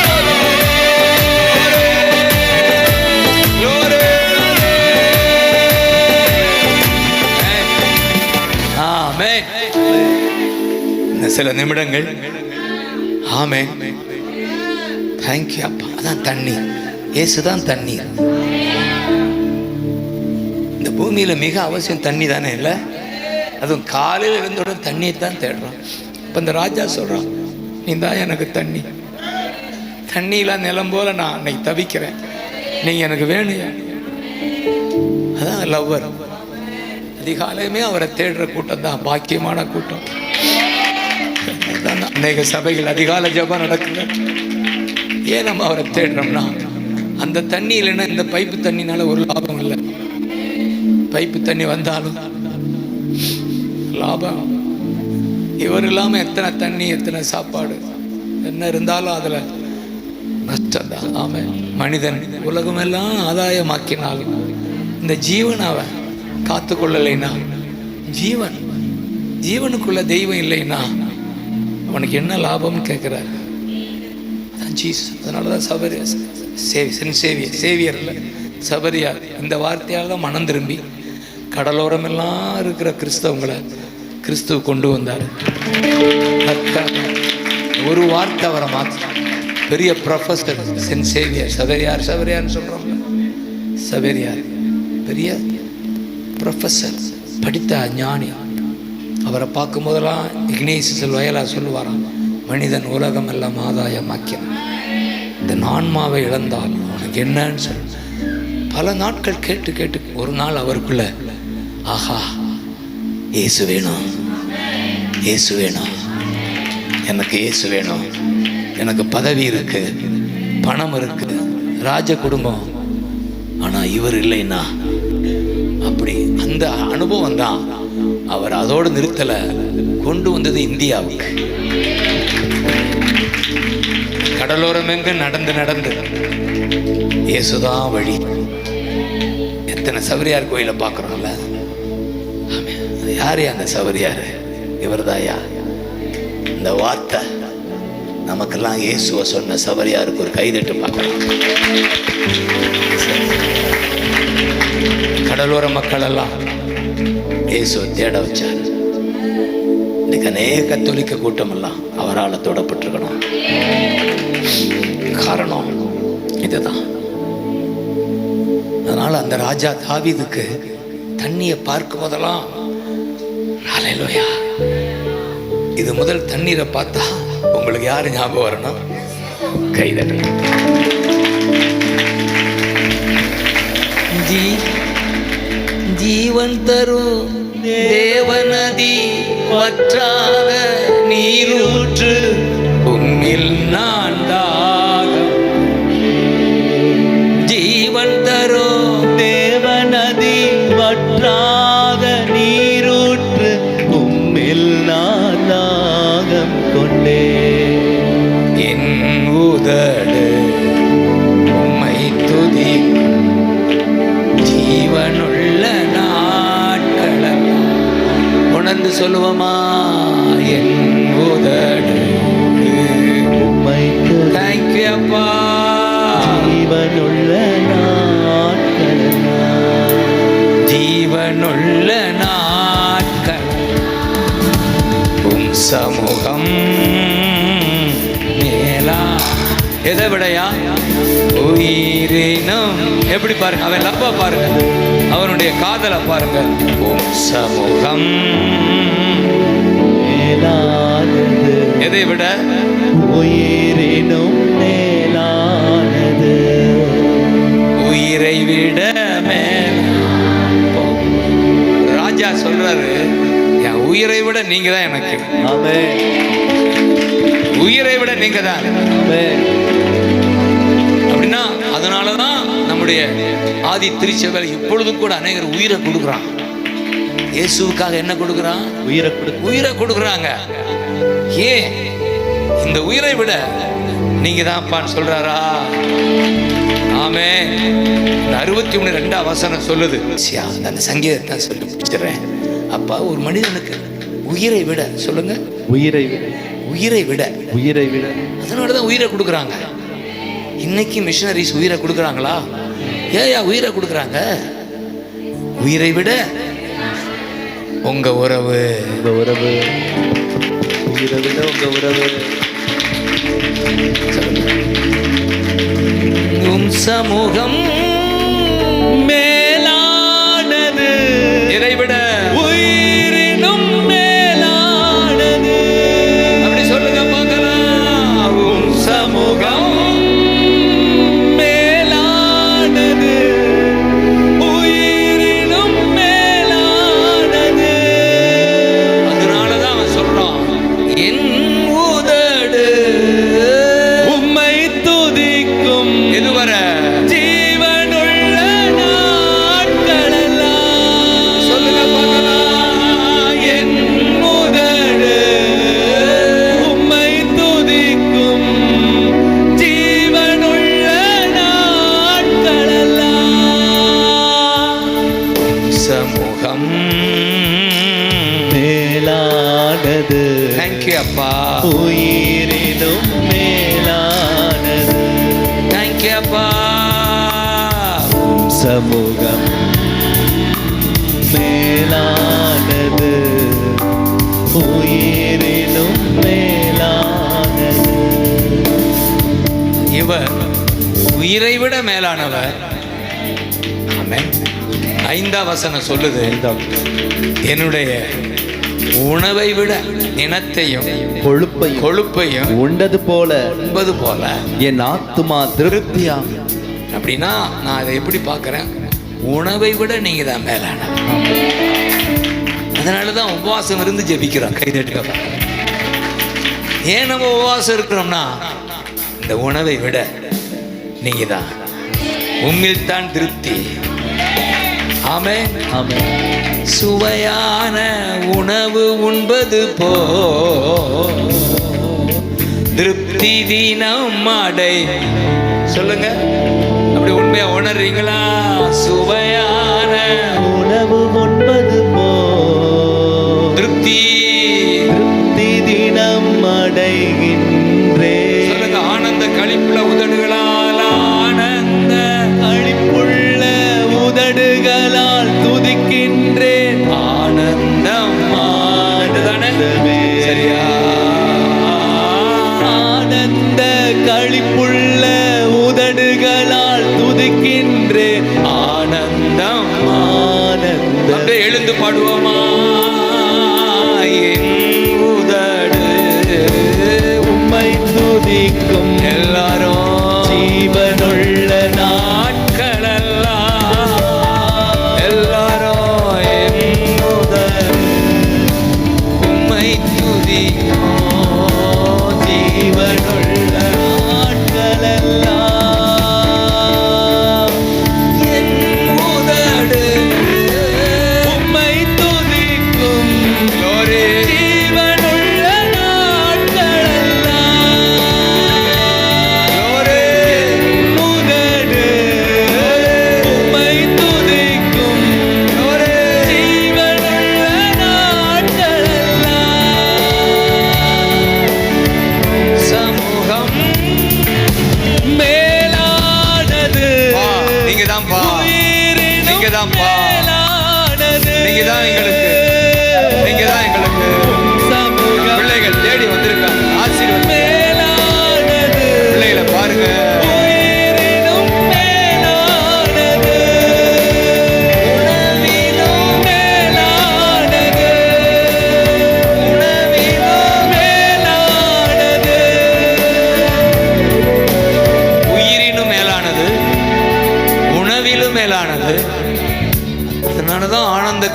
ஆமென். இன்னும் சில நிமிடங்கள். ஆமென். தேங்க்யூ அப்பா. அதான் தண்ணீர், இயேசுதான் தண்ணீர். இந்த பூமியில மிக அவசியம் தண்ணி தானே இல்லை? அதுவும் காலையில் இருந்தோட தண்ணீர் தான் தேடுறோம். இப்போ இந்த ராஜா சொல்றான், நீ தான் எனக்கு தண்ணி, தண்ணியெலாம் நிலம் போல நான் அன்னைக்கு தவிக்கிறேன், நீங்க எனக்கு வேணும். அதான் லவ்வர். அதிகாலையுமே அவரை தேடுற கூட்டம் தான் பாக்கியமான கூட்டம். அநேக சபைகள் அதிகாலை ஜெபம் நடக்குது. ஏன் நம்ம அவரை தேடுறோம்னா, அந்த தண்ணி இல்லைன்னா இந்த பைப்பு தண்ணினால ஒரு லாபம் இல்லை. பைப்பு தண்ணி வந்தாலும் லாபம். இவர் இல்லாமல் எத்தனை தண்ணி, எத்தனை சாப்பாடு என்ன இருந்தாலும் அதில் நஷ்டம்தான். ஆமாம். மனிதன் உலகமெல்லாம் ஆதாயமாக்கினாலும் இந்த ஜீவன் அவன் காத்து கொள்ளலைன்னா, ஜீவனுக்குள்ள தெய்வம் இல்லைன்னா அவனுக்கு என்ன லாபம்னு கேட்குறாரு. அதான் ஜீசஸ். அதனால தான் சேவியர் இல்லை, சபரியார் இந்த வார்த்தையால் தான் மனம் திரும்பி கடலோரமெல்லாம் இருக்கிற கிறிஸ்தவங்களை கிறிஸ்துவ கொண்டு வந்தார். ஒரு வார்த்தை அவரை மாற்ற பெரிய ப்ரொஃபஸர் சென்ட் சேவியர். சபரியார்னு சொல்கிறோம்ல, சபரியார் பெரிய ப்ரொஃபஸர், படித்த ஞானி. அவரை பார்க்கும் போதெல்லாம் இக்னேசியஸ் வயலா சொல்லுவாராம், மனிதன் உலகம் எல்லாம் ஆதாயமாக்கினான், இந்த ஆன்மாவை இழந்தால் அவனுக்கு என்னன்னு சொல்லு. பல நாட்கள் கேட்டு கேட்டு ஒரு நாள் அவருக்குள்ள, ஆஹா இயேசு வேணும், இயேசு வேணும், எனக்கு இயேசு வேணும், எனக்கு பதவி இருக்கு, பணம் இருக்கு, ராஜ குடும்பம், ஆனா இவர் இல்லைன்னா அப்படி. அந்த அனுபவம் தான் அவர் அதோடு நிறுத்தல, கொண்டு வந்தது இந்தியாவுக்கு. கடலோரம் எங்க நடந்து நடந்து இயேசுதான் வழி. எத்தனை சபரியார் கோயிலை பார்க்குறோம்ல, யாரு அந்த சபரியார்? இவர்தாயா. இந்த வார்த்தை நமக்கெல்லாம் இயேசுவை சொன்ன சபரியாருக்கு ஒரு கைதட்டு பார்க்கலாம். கடலோர மக்கள் எல்லாம் இயேசுவை தேட வச்சார். இன்னைக்கு அநேக கத்தோலிக்க கூட்டம் எல்லாம் அவரால் தொடப்பட்டிருக்கணும். காரணம் இதுதான். அதனால அந்த ராஜா தாவீதுக்கு தண்ணியை பார்க்கும் போதெல்லாம் ஹல்லேலூயா, இது முதல் தண்ணீரை பார்த்தா உங்களுக்கு யாரு ஞாபகம் வரணும்? கைதட்டல். ஜீவன் தரும் தேவநதி, வற்றாத நீரூற்று, உம்மில் நான் தாகம். ஜீவன் தரும் தேவநதி, வற்றாத நீரூற்று, உம்மில் நான் தாகம் கொண்டே. என் உதடு உம்மை துதிக்கும், ஜீவனுள்ள நாட்களெல்லாம். உணர்ந்து சொல்லுவோமா? எதை விடையா? உயிரினும். எப்படி பாருங்க, அவன் லப்ப பாருங்க, அவனுடைய காதலை பாருங்க. உம் சமூகம் மேலானது, எதை விட? உயிரினும் மேலானது, உயிரை விட மேல. ராஜா சொல்றாரு, என் உயிரை விட நீங்க தான் எனக்கு. ஆமென். உயிரை விட நீங்க தான். ஆமென். அப்படின்னா அதனாலதான் நம்முடைய ஆதி திருச்சபையில் இப்பொழுதும் கூட அநேகர் உயிரை கொடுக்குறான். இயேசுவுக்காக என்ன கொடுக்குறான்? உயிரை கொடுக்குறாங்க. ஏன்? இந்த உயிரை விட நீங்க தான்ப்பான்னு சொல்றாரா? ஆமே. 61:2 சொல்லுது. அந்த சங்கீதத்தை சொல்லி பிடிச்சிடுறேன். அப்பா, ஒரு மனிதனுக்கு உயிரை விட, சொல்லுங்க, உயிரை விட, உயிரை விட, உயிரை விட. அதனாலதான் உயிரை கொடுக்குறாங்க. இன்னைக்கு மிஷனரிஸ் உயிரை கொடுக்குறாங்களா? ஏயா உயிரை கொடுக்குறாங்க? உயிரை விட உங்க உறவு, உங்க உறவு, உயிரை விட உங்க உறவு. உம் சமூகம் மேலானது, இதை விட உயிரினும் மேலானது. அப்படி சொல்லுங்க பார்க்கலாம். உம் சமூகம் மேலானது, உயிரினும் மேலானது. அதனாலதான் அவன் சொல்றான், என் உதடு உம்மை துதிக்கும். எதுவரை? ஜீவனுள்ள நாட்களெல்லாம். சொல்லுங்க பார்க்கலாம். என் உதடு உம்மை துதிக்கும், ஜீவனுள்ள நாட்களெல்லாம். சமூகம் மேலானது. தேங்க்யூ அப்பா. உயிரினும் மேலானது. தேங்க்யூ அப்பா. சமூகம் மேலானது, உயிரினும் மேலானது. இவர் உயிரை விட மேலானவர். ஆமென். 5 சொல்லுது, என்னுடைய உணவை விட இனத்தையும் கொழுப்பையும் உண்டது போல உண்பது போல என் ஆத்துமா திருப்தியாகும். அப்படின்னா நான் அதை எப்படி பார்க்கிறேன்? உணவை விட நீங்க தான் மேலானவர். அதனாலதான் உபவாசம் இருந்து ஜெபிக்கிறோம். கைதட்டுக்க. ஏன் நம்ம உபவாசம் இருக்கிறோம்னா, இந்த உணவை விட நீங்க தான், உண்மையில் தான் திருப்தி. ஆமென். ஆமென். சுவையான உணவு உண்பது போ திருப்தி தினம் அடை. சொல்லுங்க, அப்படி உண்மையா உணர்றீங்களா? சுவையான உணவு உண்பது போ திருப்தி தினம் அடைகின்றே. சொல்லுங்க, ஆனந்த களிப்புள்ள உதடுகளால், ஆனந்த அளிப்புள்ள உதடுகளால் துதிக்கின்றேன். ஆனந்தம் ஆனதுதானே? சரியா? ஆனந்த களிப்புள்ள உதடுகளால் துதிக்கின்றேன். ஆனந்தம் ஆனந்த. அப்படியே எழுந்து பாடுவோமா? என் உதடு உம்மை துதிக்கும் எல்லாரும் ஜீவனுள்ள நாட்களெல்லாம். எல்லாரும் என் உதடு உம்மை துதிக்கும், ஜீவனுள்ள நாட்களெல்லாம். என் உதடு உம்மை துதிக்கும். glory. ஜீவனுள்ள நாட்களெல்லாம். glory. உதடு உம்மை துதிக்கும். glory. ஜீவனுள்ள நாட்களெல்லாம். சமூகம் மேலானது. நீங்க தான்ப்பா. உயிரினும் நீங்க தான்ப்பா. மேலானது. நீங்க தான் எங்களுக்கு. நீங்க தான் எங்களுக்கு. சமூகம் பிள்ளைகள் தேடி வந்திருக்காங்க. ஆசீர்வாதம். மேலானது. பிள்ளைகளை பாருங்க.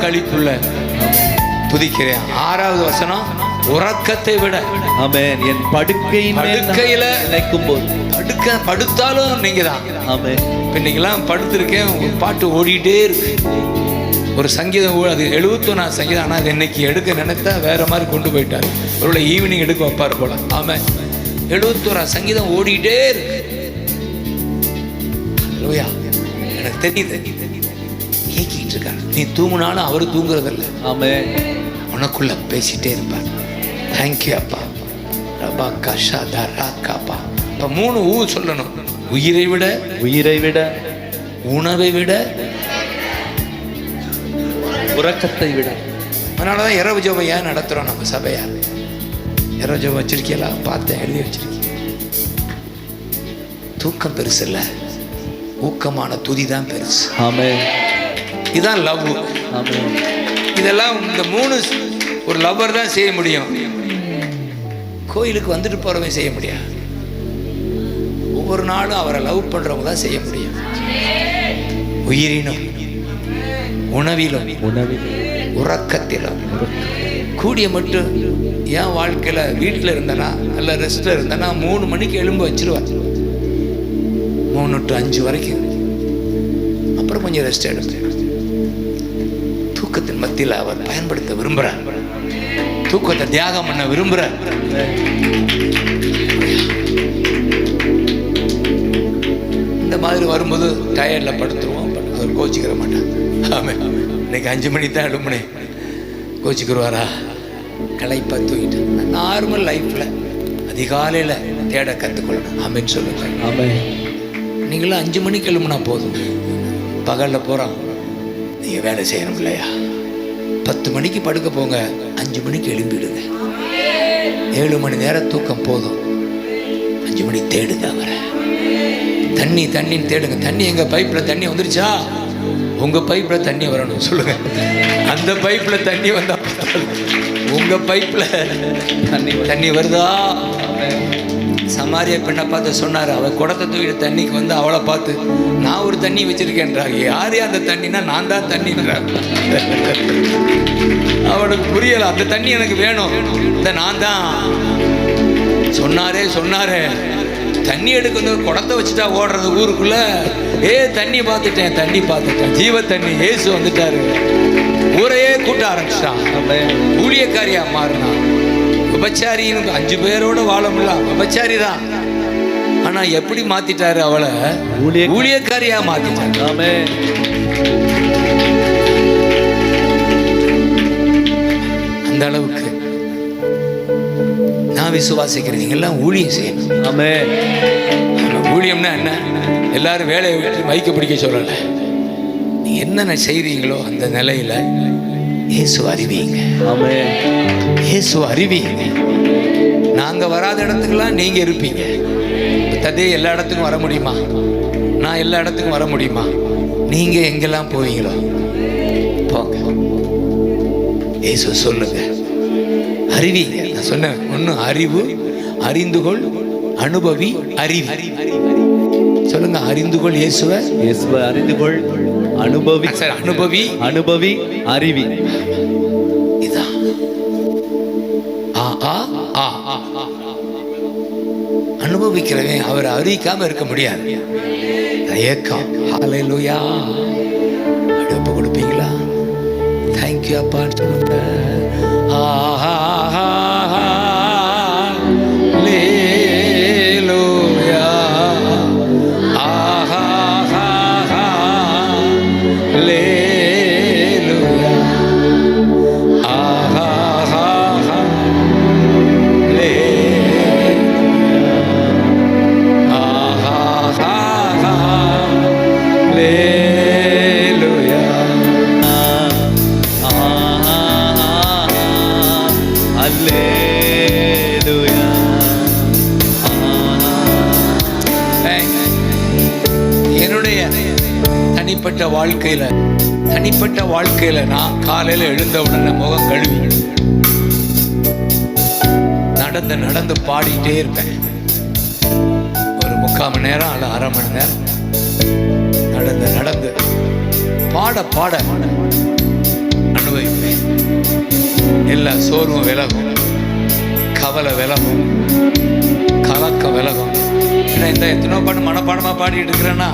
களிப்புள்ள துதிக்கிறேன். 6வது வசனம், உறக்கத்தை விட. ஆமென். என் படுக்கையில நினைக்கும் போது, படுத்தாலும் நீங்க தான். ஆமென். இன்னைக்கெல்லாம் படுத்திருக்கேன், ஒரு பாட்டு ஓடிட்டே இருக்கு, ஒரு சங்கீதம், அது 71 சங்கீதம். ஆனால் அது இன்னைக்கு எடுக்க நினைத்தா வேற மாதிரி கொண்டு போயிட்டாரு. ஒருவேளை ஈவினிங் எடுக்க வைப்பார் போல. ஆமாம், 71 சங்கீதம் ஓடிட்டே இருக்கு. எனக்கு தெரியுது, கேட்கிட்டு இருக்காரு. நீ தூங்குனாலும் அவரு தூங்குறதில்ல. ஆமென். உனக்குள்ள பேசிட்டே இருப்பார். தேங்க்யூ அப்பா. ரபா கஷா தரா காப்பா. இப்போ 3 ஊ சொல்லணும். உயிரை விட, உயிரை விட, உணவை விட, உறக்கத்தை விட. அதனாலதான் இரவு ஜெபம் ஏன் நடத்துறோம் நம்ம சபையா? இரவு ஜெபம் வச்சிருக்கீங்களா? பார்த்தேன், எழுதி வச்சிருக்கீங்க. தூக்கம் பெருசு இல்ல, ஊக்கமான துதி தான் பெருசு. ஆமென். இதான் லவ். ஆமென். இதெல்லாம் இந்த 3 ஒரு லவ்வர் தான் செய்ய முடியும். கோயிலுக்கு வந்துட்டு போறவன் செய்ய முடியாது. ஒவ்வொரு நாளும் அவரை லவ் பண்றவங்க தான் செய்ய முடியும். உயிரினும், உணவிலும், உறக்கத்திலும் கூடிய மட்டும். என் வாழ்க்கையில வீட்டில் இருந்தனா, நல்ல ரெஸ்ட்ல இருந்தனா, 3 மணிக்கு எழும்ப வச்சிருவார். 3 to 5 வரைக்கும். அப்புறம் கொஞ்சம் ரெஸ்ட் எடுப்பேன். தூக்கத்தின் மத்தியில் அவர் பயன்படுத்த விரும்புகிறார். தூக்கத்தை தியாகம் பண்ண விரும்புகிறார். இந்த மாதிரி வரும்போது டயர்டில் படுத்துருவோம். அவர் கோச்சிக்கிற மாட்டார். ஆமாம், இன்னைக்கு 5 மணி தான் எழும்புனேன், கோச்சிக்கிடுவாரா? களைப்பா தூங்கிட்டு. நார்மல் லைஃப்பில் அதிகாலையில் தேட கற்றுக்கொள்ளணும். ஆமென்னு சொல்லுங்க. ஆமென். நீங்களும் 5 மணிக்கு எழும்புனா போதும். பகலில் போகிறோம், நீங்கள் வேலை செய்யணும் இல்லையா? 10 மணிக்கு படுக்க போங்க, 5 மணிக்கு எழும்பிடுங்க. 7 மணி நேரம் தூக்கம் போதும். 5 மணி தேடுங்க அவரை. தண்ணின்னு தேடுங்க. தண்ணி எங்கள் பைப்பில் தண்ணி வந்துருச்சா? உங்கள் பைப்பில் தண்ணி வரணும் சொல்லுங்க. அந்த பைப்பில் தண்ணி வந்தா, உங்கள் பைப்பில் தண்ணி வருதா? சமாரிய பெண்ணை பார்த்து சொன்னார். அவள் குடத்தை தூக்கிட்டு தண்ணிக்கு வந்து அவளை பார்த்து, நான் ஒரு தண்ணி வச்சிருக்கேன்றாங்க. யாரே அந்த தண்ணினா நான் தான் தண்ணின்றாங்க. அவனுக்கு புரியல, அந்த தண்ணி எனக்கு வேணும், இந்த நான் தான் சொன்னாரே. தண்ணி எடுக்க வந்து குடத்தை வச்சுட்டா ஓடுறது ஊருக்குள்ள. தண்ணி பார்த்துட்டேன், ஜீவ தண்ணி ஏசு வந்துட்டாரு. ஊரையே கூட்ட ஆரம்பிச்சிட்டான். ஊழியக்காரியா மாறினான். விபச்சாரின்னு 5 பேரோட வாழ முடியல, விபச்சாரி தான். ஆனா எப்படி மாத்திட்டாரு அவளை? ஊழியக்காரியா மாத்திட்டாரு. அந்த அளவுக்கு நான் விசுவாசிக்கிறேன். நீங்க எல்லாம் ஊழியம் செய்யணும். ஆமென். ஊழியம்னா என்ன? எல்லாரும் வேலையை விட்டு மைக்க பிடிக்க சொல்லல. நீங்க என்னென்ன செய்றீங்களோ அந்த நிலையில இயேசு அறிவிங்க. ஆமென். இயேசு அறிவிங்க. நாங்க வராத இடத்துக்கெல்லாம் நீங்க இருப்பீங்க. ததே எல்லா இடத்துக்கும் வர முடியுமா? நான் எல்லா இடத்துக்கும் வர முடியுமா? நீங்க எங்கெல்லாம் போவீங்களோ போங்க. இயேசு சொல்லுங்க, அறிவிங்க. நான் சொன்னேன், ஒன்று அறிவு, அறிந்துகொள், அனுபவி, அறிவு. சொல்லுங்க, அறிந்துகொள் இயேசுவை, அறிந்துகொள், அனுபவி, அனுபவி, அறிவி. இதான் அனுபவிக்கிறவன் அவரை அறிவிக்காம இருக்க முடியாது. ஏக்கம். ஹல்லேலூயா. அடுப்பு கொடுப்பீங்களா? தேங்க்யூ அப்பான்னு சொல்லுங்க. தனிப்பட்ட வாழ்க்கையில நான் காலையில எழுந்த உடனே முகம் கழுவி நடந்து பாடிட்டே இருப்பேன். ஒரு 3/4 மணி நேரம் அல்ல 1/2 மணி நேரம் நடந்து பாட எல்லா சோர்வும் விலகும், கவலை விலகும், கலக்க விலகும். ஏன்னா இந்த எத்தனோ பாட்டு மனப்பாடமாக பாடிட்டு இருக்கிறேன்னா,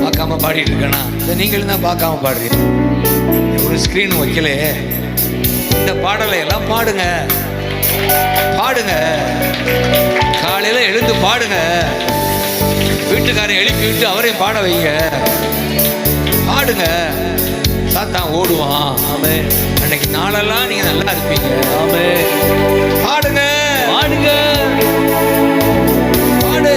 பார்க்காம பாடிட்டு இருக்கேன்னா, இதை நீங்களும் தான் பார்க்காம பாடுறீங்க. ஒரு ஸ்க்ரீன் வைக்கலையே. இந்த பாடலை எல்லாம் பாடுங்க, பாடுங்க. காலையில் எழுந்து பாடுங்க. வீட்டுக்காரன் எழுப்பி விட்டு அவரையும் பாட வைங்க, பாடுங்க. சாத்தான் ஓடுவான். ஆமே. அன்னைக்கு நாளெல்லாம் நீங்க நல்லா இருப்பீங்க. ஆமே. பாடுங்க, பாடுங்க, பாடு.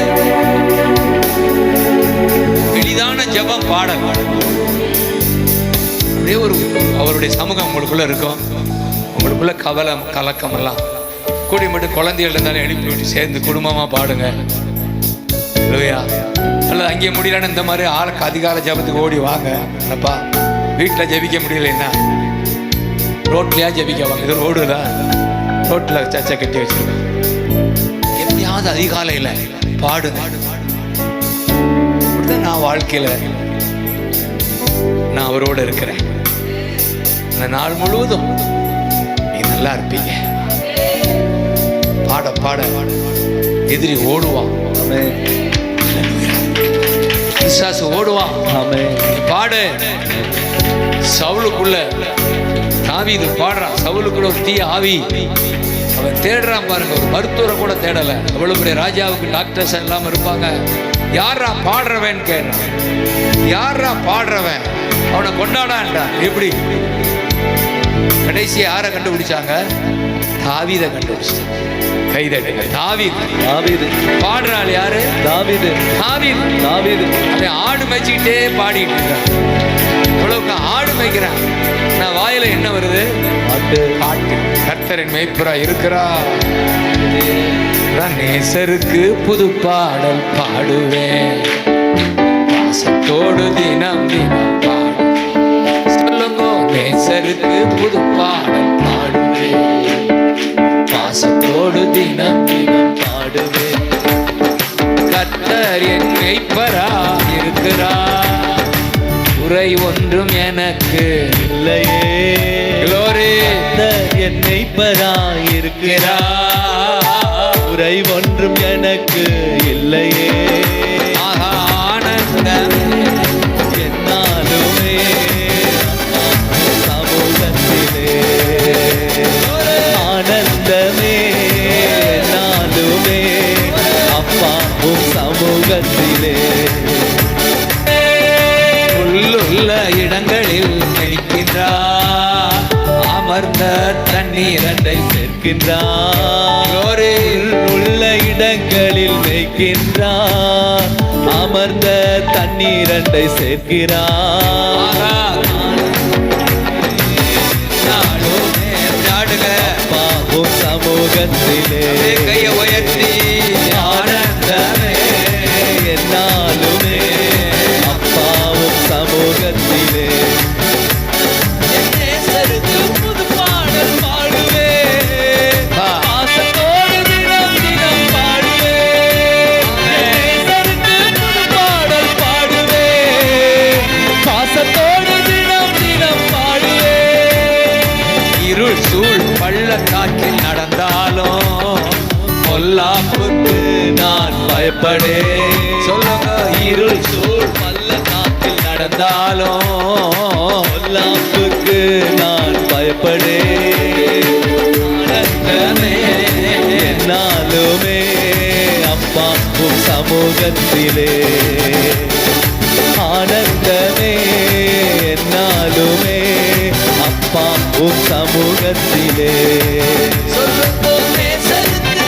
எளிதான ஜெபம் பாடல். அப்படியே ஒரு அவருடைய சமூகம் உங்களுக்குள்ள இருக்கும். உங்களுக்குள்ள கவலை கலக்கம் எல்லாம் கூடி மட்டும் குழந்தைகள் இருந்தாலும் எழுப்பி விட்டு சேர்ந்து குடும்பமா பாடுங்க. இல்லையா? அல்லது அங்கே முடியலன்னு இந்த மாதிரி ஆளுக்கு அதிகால ஜபத்துக்கு ஓடி வாங்க. அப்பா வீட்டில் ஜபிக்க முடியலன்னா ரோட்லையா ஜபிக்க வாங்க. இது ரோடு தான், ரோட்டில் சர்ச்சை கட்டி வச்சிருக்கேன். எப்படியாவது அதிகாலையில் பாடுங்க. அப்படிதான் நான் வாழ்க்கையில் நான் அவரோடு இருக்கிறேன். இந்த நாள் முழுவதும் நீ நல்லா இருப்பீங்க. பாட பாட எதிரி ஓடுவான். பிசாசு ஓடுவான். பாடு. சவுலுக்குள்ள தாவீது பாடுறான். சவுலுக்குள்ள ஒரு தீய ஆவி அவன் தேடுறான் பாருங்க. ஒரு மருத்துவரை கூட தேடல. அவ்வளவு பெரிய ராஜாவுக்கு டாக்டர்ஸ் எல்லாம் இருப்பாங்க. யாரா பாடுறவன் கேட்டான். யாரா பாடுறவன் அவனை கொண்டாடான்டா. எப்படி கடைசியை யாரை கண்டுபிடிச்சாங்க? தாவீதை கண்டுபிடிச்சாங்க. கைதட்டுங்க. தாவீது. தாவீது பாடுறாள். யாரு? தாவீது. தாவீது. தாவீது அவன் ஆடு மேய்ச்சிக்கிட்டே பாடிட்டு இருக்கான். இவ்வளவுக்கு ஆடு மேய்க்கிறான். நான் வாயில என்ன வருது? பாட்டு. பாட்டு. கர்த்தரின் மேய்ப்பரா இருக்கிறா. நேசருக்கு புது பாடல் பாடுவேன். பாசத்தோடு தினம் தினம் பாடு. சொல்லுங்க. நேசருக்கு புது பாடல் பாடுவேன். பாசத்தோடு தினம் தினம் பாடுவேன். கர்த்தர் என் மேய்ப்பரா இருக்கிறார். குறை ஒன்றும் எனக்கு இல்லையே. க்ளோரி. கர்த்தர் என் மேய்ப்பரா இருக்கிறார். குறை ஒன்றும் எனக்கு இல்லையே. ஆனந்தம் என்னாலுமே சமூகத்திலே. ஆனந்தமே என்னாலுமே அப்பா உம் சமூகத்திலே. உள்ளுள்ள இடங்களில் மேய்க்கின்றார். அமர்ந்த தண்ணீரண்டை சேர்க்கின்றார். உள்ள இடங்களில் மேய்க்கின்றார். அமர்ந்த தண்ணீரண்டை சேர்க்கிறார். பாவும் சமூகத்திலே கையை உயர்த்தி ஆனந்தமே என்னாலுமே அப்பாவும் சமூகத்திலே. புது பாடல் பாடுவே. பாசத்தோடு தினம் தினம் பாடுவே. புது பாடல் பாடுவே. பாசத்தோடு தினம் தினம் பாடுவே. இருள் சூழ் பள்ளத்தாக்கில் நடந்தாலும் பொல்லாப்புக்கு நான் பயப்படே. சொல்லுங்க. இருள் சூழ் பள்ளத்தாக்கில் நடந்தாலும் பொல்லாப்புக்கு நான் பயப்படே. என்னாலுமே அப்பா உம் சமூகத்திலே. ஆனந்தமே என்னாலுமே அப்பா உம் சமூகத்திலே.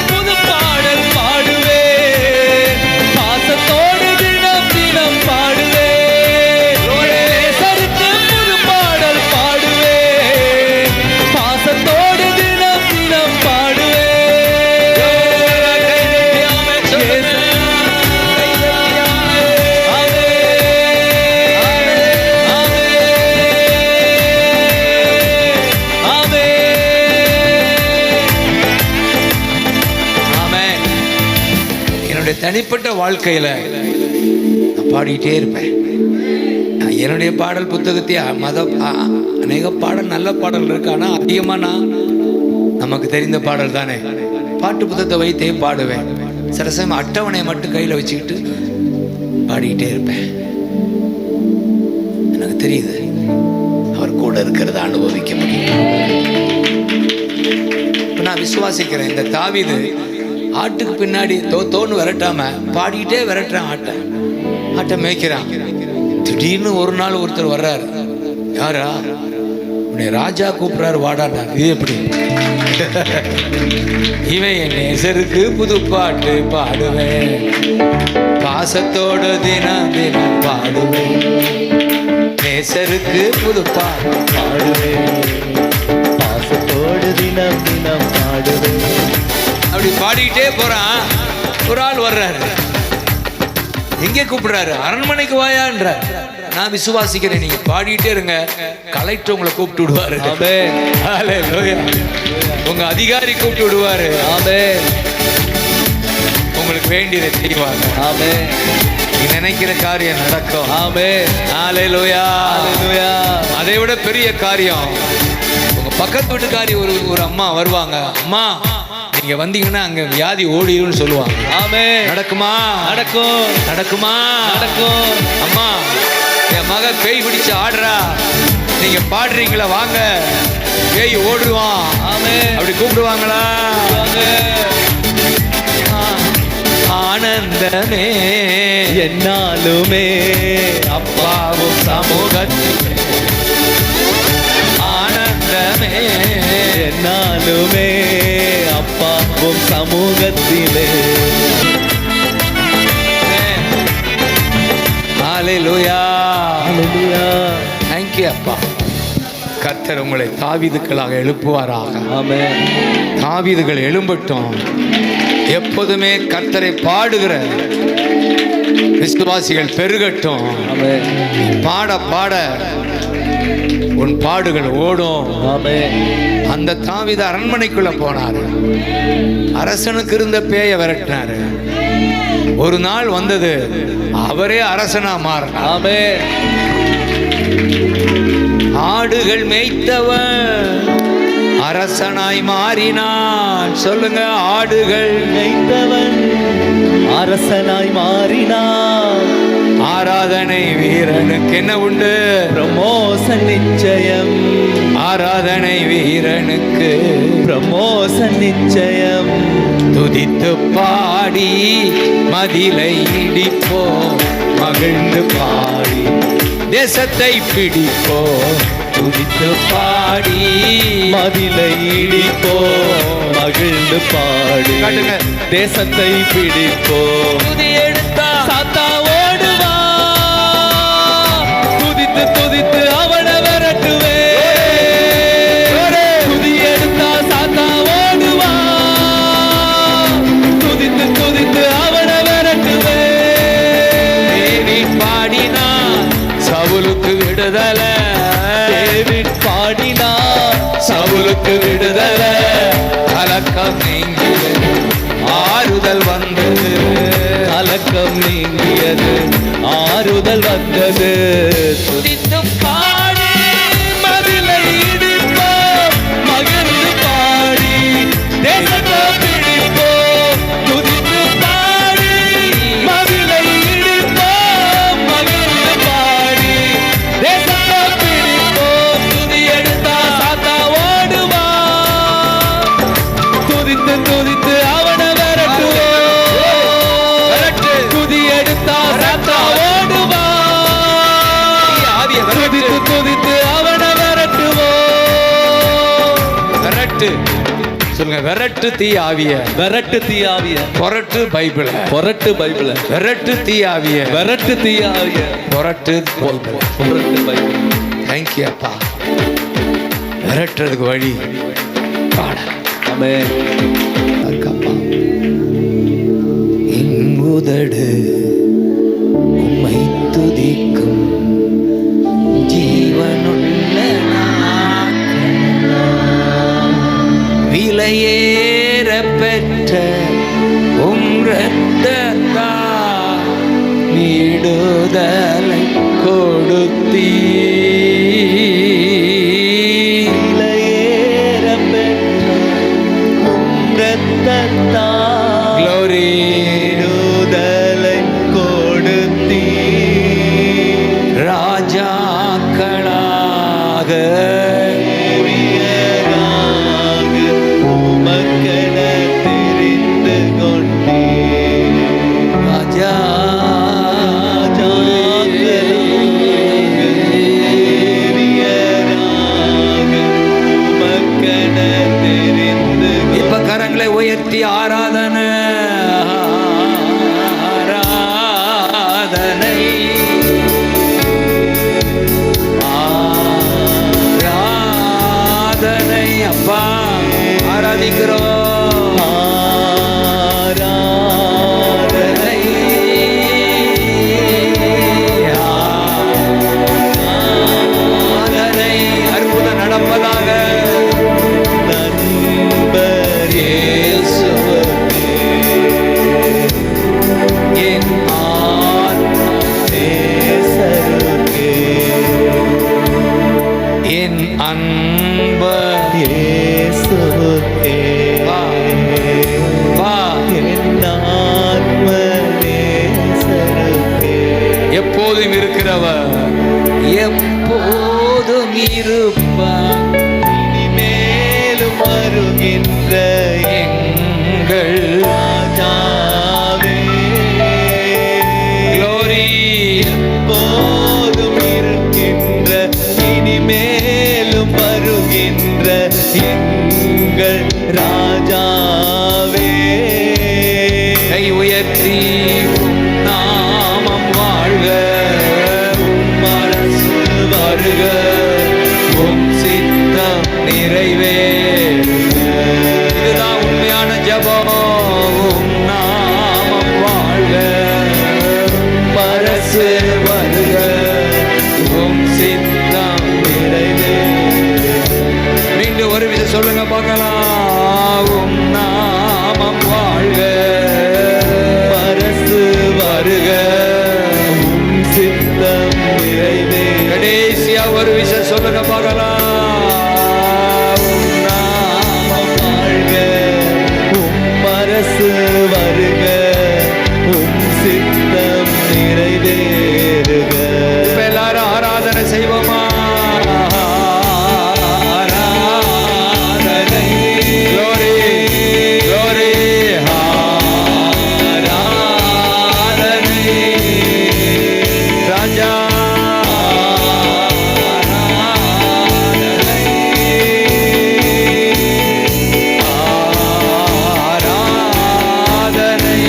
புது பாடல் பாடுவே. பாசத்தோடு தினம் தினம் பாடுவே. புது பாடல் பாடுவே. பாசத்தோடு தினம் தினம் பாடுவே. தனிப்பட்ட வாழ்க்கையில நான் பாடிட்டே இருப்பேன். நான் என்னுடைய பாடல் புத்தகத்தை அநேக பாடல் நல்ல பாடல் இருக்கு. ஆனால் அதிகமாக நமக்கு தெரிந்த பாடல் தானே. பாட்டு புத்தகத்தை வைத்தே பாடுவேன். சில சமயம் அட்டவணையை மட்டும் கையில் வச்சுக்கிட்டு பாடிக்கிட்டே இருப்பேன். எனக்கு தெரியுது அவர் கூட இருக்கிறத அனுபவிக்க முடியும். நான் விசுவாசிக்கிறேன். இந்த தாவீது ஆட்டுக்கு பின்னாடி தோன்னு விரட்டாம பாடிக்கிட்டே விரட்டுறான். ஆட்டை மேய்க்கிறான். திடீர்னு ஒரு நாள் ஒருத்தர் வர்றாரு. யாரா? உன்னை ராஜா கூப்பிடுறாரு, வாடாண்டா. இது எப்படி? இவன் என் நேசருக்கு புது பாட்டு பாடுவேன், பாசத்தோடு தினம் தினம் பாடுவேன், நேசருக்கு புது பாட்டு பாடுவேன், பாசத்தோடு தினம் தினம் பாடுவேன். அப்படி பாடிக்கிட்டே போறான். ஒரு ஆள் வர்றாரு. எங்கே கூப்பிடுறாரு? அரண்மனைக்கு வாயான்ற. நான் விசுவாசிக்கிறேன், நீங்க பாடிட்டே இருங்க, கலெக்டர் உங்களை கூப்பிட்டு விடுவாரு. உங்க அதிகாரி கூப்பிட்டு விடுவாரு. உங்களுக்கு வேண்டியதை செய்வாங்க. நீ நினைக்கிற காரியம் நடக்கும். அதை விட பெரிய காரியம், உங்க பக்கத்து வீட்டுக்காரி ஒரு அம்மா வருவாங்க. அம்மா நீங்க வந்தீங்கன்னா அங்க வியாதி ஓடிடும் சொல்லுவாங்க. நடக்குமா? நடக்கும். நடக்குமா? நடக்கும். அம்மா என் மக பேய் பிடிச்சு ஆடுறா, நீங்க பாடுறீங்களா, வாங்க பேய் ஓடுவான். அப்படி கூப்பிடுவாங்களா? ஆனந்தமே என்னாலுமே அப்பாவும் சமூகத்தில், ஆனந்தமே என்னாலுமே அப்பாவும் சமூகத்திலே. ஹல்லேலூயா, ஹல்லேலூயா. Thank you அப்பா. கர்த்தர் உங்களை தாவீதுக்களாக எழுப்புவாராக. ஆமென். தாவீதுகள் எழும்பட்டும். எப்போதுமே கர்த்தரை பாடுகிற விசுவாசிகள் பெருகட்டும். ஆமென். பாட பாட உன் பாடுகள் ஓடும். ஆமென். அந்த தாவீது அரண்மனைக்குள்ள போனாரு. அரசனுக்கு இருந்த பேயை விரட்டினாரு. ஒரு நாள் வந்தது, அவரே அரசனா மாறினார். ஆமென். ஆடுகள் மேய்த்தவன் அரசனாய் மாறினான். சொல்லுங்க, ஆடுகள் மேய்த்தவன் அரசனாய் மாறினான். ஆராதனை வீரனுக்கு என்ன உண்டு? பிரமோசன் நிச்சயம். ஆராதனை வீரனுக்கு பிரமோசன் நிச்சயம். துதித்து பாடி மதிலை இடிப்போம், மகிழ்ந்து பாடி தேசத்தை பிடிப்போம். துதித்து பாடி மதிலை இடிப்போம், மகிழ்ந்து பாடி தேசத்தை பிடிப்போம். துதி எடுத்தா சாத்தா ஓடுவா, துதித்து துதித்து அவனை விரட்டுவே. துதி எடுத்தா சாத்தா ஓடுவா, துதித்து துதித்து அவனை விரட்டுவே. டேவிட் பாடினா சவுலுக்கு விடுதல, டேவிட் பாடினா சவுலுக்கு விடுதல. கலக்கம் நீங்கியது, ஆறுதல் வந்தது. கலக்கம் நீங்கியது, ஆறுதல் வந்தது. துதித்து பாடி மதிலை இடிப்போம், மகிழ்ந்து பாடி தேசத்தை பிடிப்போம். துதித்து பாடி மதிலை இடிப்போம், மகிழ்ந்து பாடி தேசத்தை பிடிப்போம். துதி எடுத்தா சாத்தா ஓடுவா, துதித்து துதித்து அவனை விரட்டுவோம். துதி எடுத்தா சாத்தா ஓடுவா, துதித்து துதித்து அவனை விரட்டுவோம். விரட்டு. சொல்லுங்க, விரட்டு தீ ஆவிய. விரட்டு தீயாவிய. புரட்டு பைபிள. புரட்டு பைபிள. விரட்டு தீ ஆவிய. விரட்டு தீயாவிய. புரட்டு பைபிள். புரட்டு பைபிள். தேங்க்யூ அப்பா. விரட்டுறதுக்கு வழி பாட. ஆமென். அப்பா என் உதடு உம்மை துதிக்கும், ஜீவனுள்ள விலையேற பெற்ற உம் இரத்தத்தால் விடுதலை கொடுத்தீரே. துதிக்கிறோம். ஆராதனை ஆராதனை அற்புதம் நடப்பதாக. நண்பர் இயேசுவே என் ஆத்மநேசருக்கே என் அன்பர் இயேசுவே வா வா என் ஆத்மநேசருக்கே எப்போதும் இருக்கிறவர் எப்போதும் இருப்பார் இனிமேலும் வருகின்ற எங்கள் ராஜாவே. Glory எப்போதும் இருக்கின்ற இனிமேலும் வருகின்ற எங்கள் ராஜாவே. கை உயர்த்தி உம் நாமம் வாழ்க, உம் அரசு வருக, உம் சித்தம் நிறைவேறுக. இதுதான் உண்மையான ஜெபம். உம் நாமம் வாழ்க, உம் அரசு வருக, உம் சித்தம் நிறைவேறுக. மீண்டும் ஒரு விதம் சொல்லுங்க பார்க்கலாம். உம் நாமம் வாழ்க, அரசு வருக, உம் சித்தம் நிறைவேறுக. கடைசியா ஒரு விஷயம் சொல்லுங்க பார்க்கலாம். உம் நாமம் வாழ்க, உம் அரசு வருக, உம் சித்தம் நிறைவேறுக. இப்ப எல்லாரும் ஆராதனை செய்வோமா? ஆராதனை. Glory, glory. ஆராதனை. ராஜா ஆராதனை. ஆராதனை.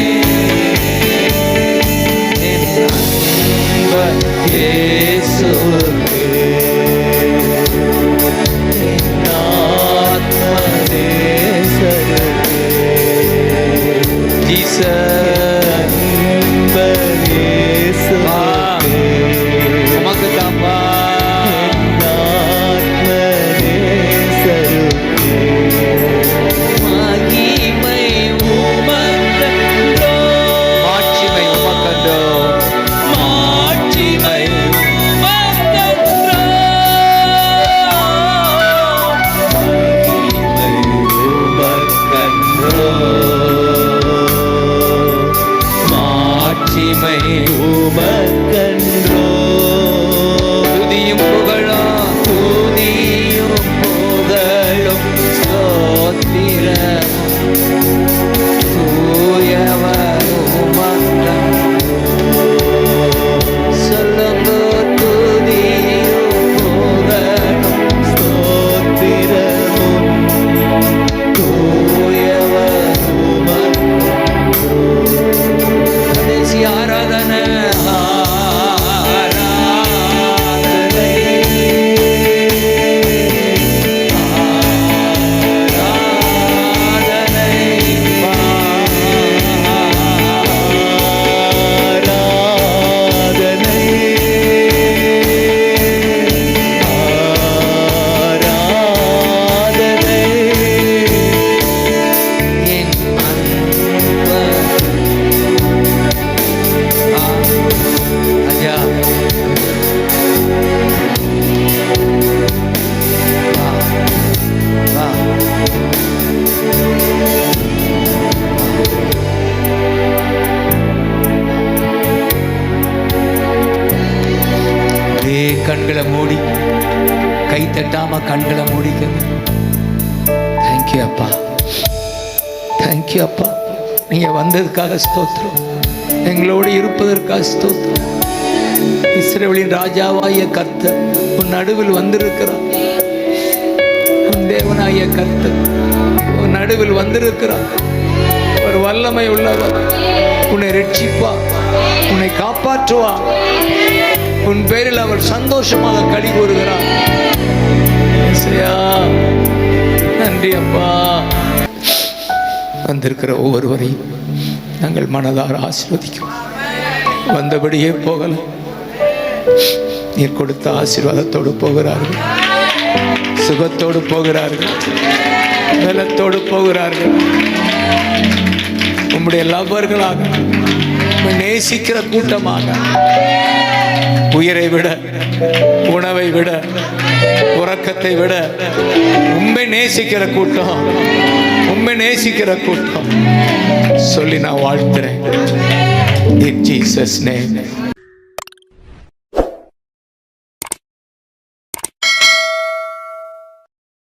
என் அன்பர் இயேசுவே என் ஆத்மநேசருக்கே ஜீசஸ் அன்பர் இயேசுவே உமக்கு தாப்பா என் ஆத்மநேசருக்கே மகிமை உமக்கன்றோ மாட்சிமை உமக்கன்றோ மாட்சிமை உமக்கன்றோ மகிமை உமக்கன்றோ மாட்சிமை உமக்கன்றோ. துதியும் புகழும் துதியும் புகழும் ஸ்தோத்திரமும் தூயவர் உமக்கன்றோ. சொல்லுங்க துதியும் புகழும் ஸ்தோத்திரமும் தூயவர் உமக்கன்றோ. கடைசி ஆராதனை ஆராதனை ஆராதனை ஆராதனை ஆராதனை. என் அன்பர் ராஜா வா வா. அப்படியே கண்களை மூடி கை தட்டாம கண்களை மூடிக்கங்க. தேங்க்யூ அப்பா, தேங்க்யூ அப்பா. நீங்க வந்ததுக்காக ஸ்தோத்திரம், எங்களோடு இருப்பதற்காக ஸ்தோத்திரம். இஸ்ரவேலின் ராஜாவாகிய கர்த்தர் உன் நடுவில் வந்திருக்கிறார். உன் தேவனாகிய கர்த்தர் உன் நடுவில் வந்திருக்கிறார். ஒரு வல்லமை உள்ளவர். உன்னை ரட்சிப்பார், உன்னை காப்பாற்றுவார். உன் பேரில் அவர் சந்தோஷமாக களி கூறுகிறார். இயேசுயா, நன்றி அப்பா. வந்திருக்கிற ஒவ்வொருவரையும் நாங்கள் மனதார ஆசீர்வதிக்கும். வந்தபடியே போகலாம். நீர் கொடுத்த ஆசீர்வாதத்தோடு போகிறார்கள், சுகத்தோடு போகிறார்கள், பலத்தோடு போகிறார்கள். உம்முடைய லவ்வர்களாக, உம்மை நேசிக்கிற கூட்டமாக, உயிரை விட, உணவை விட, உறக்கத்தை விட உம்மை நேசிக்கிற கூட்டம், உம்மை நேசிக்கிற கூட்டம் சொல்லி நான் வாழ்த்துறேன். In Jesus' name.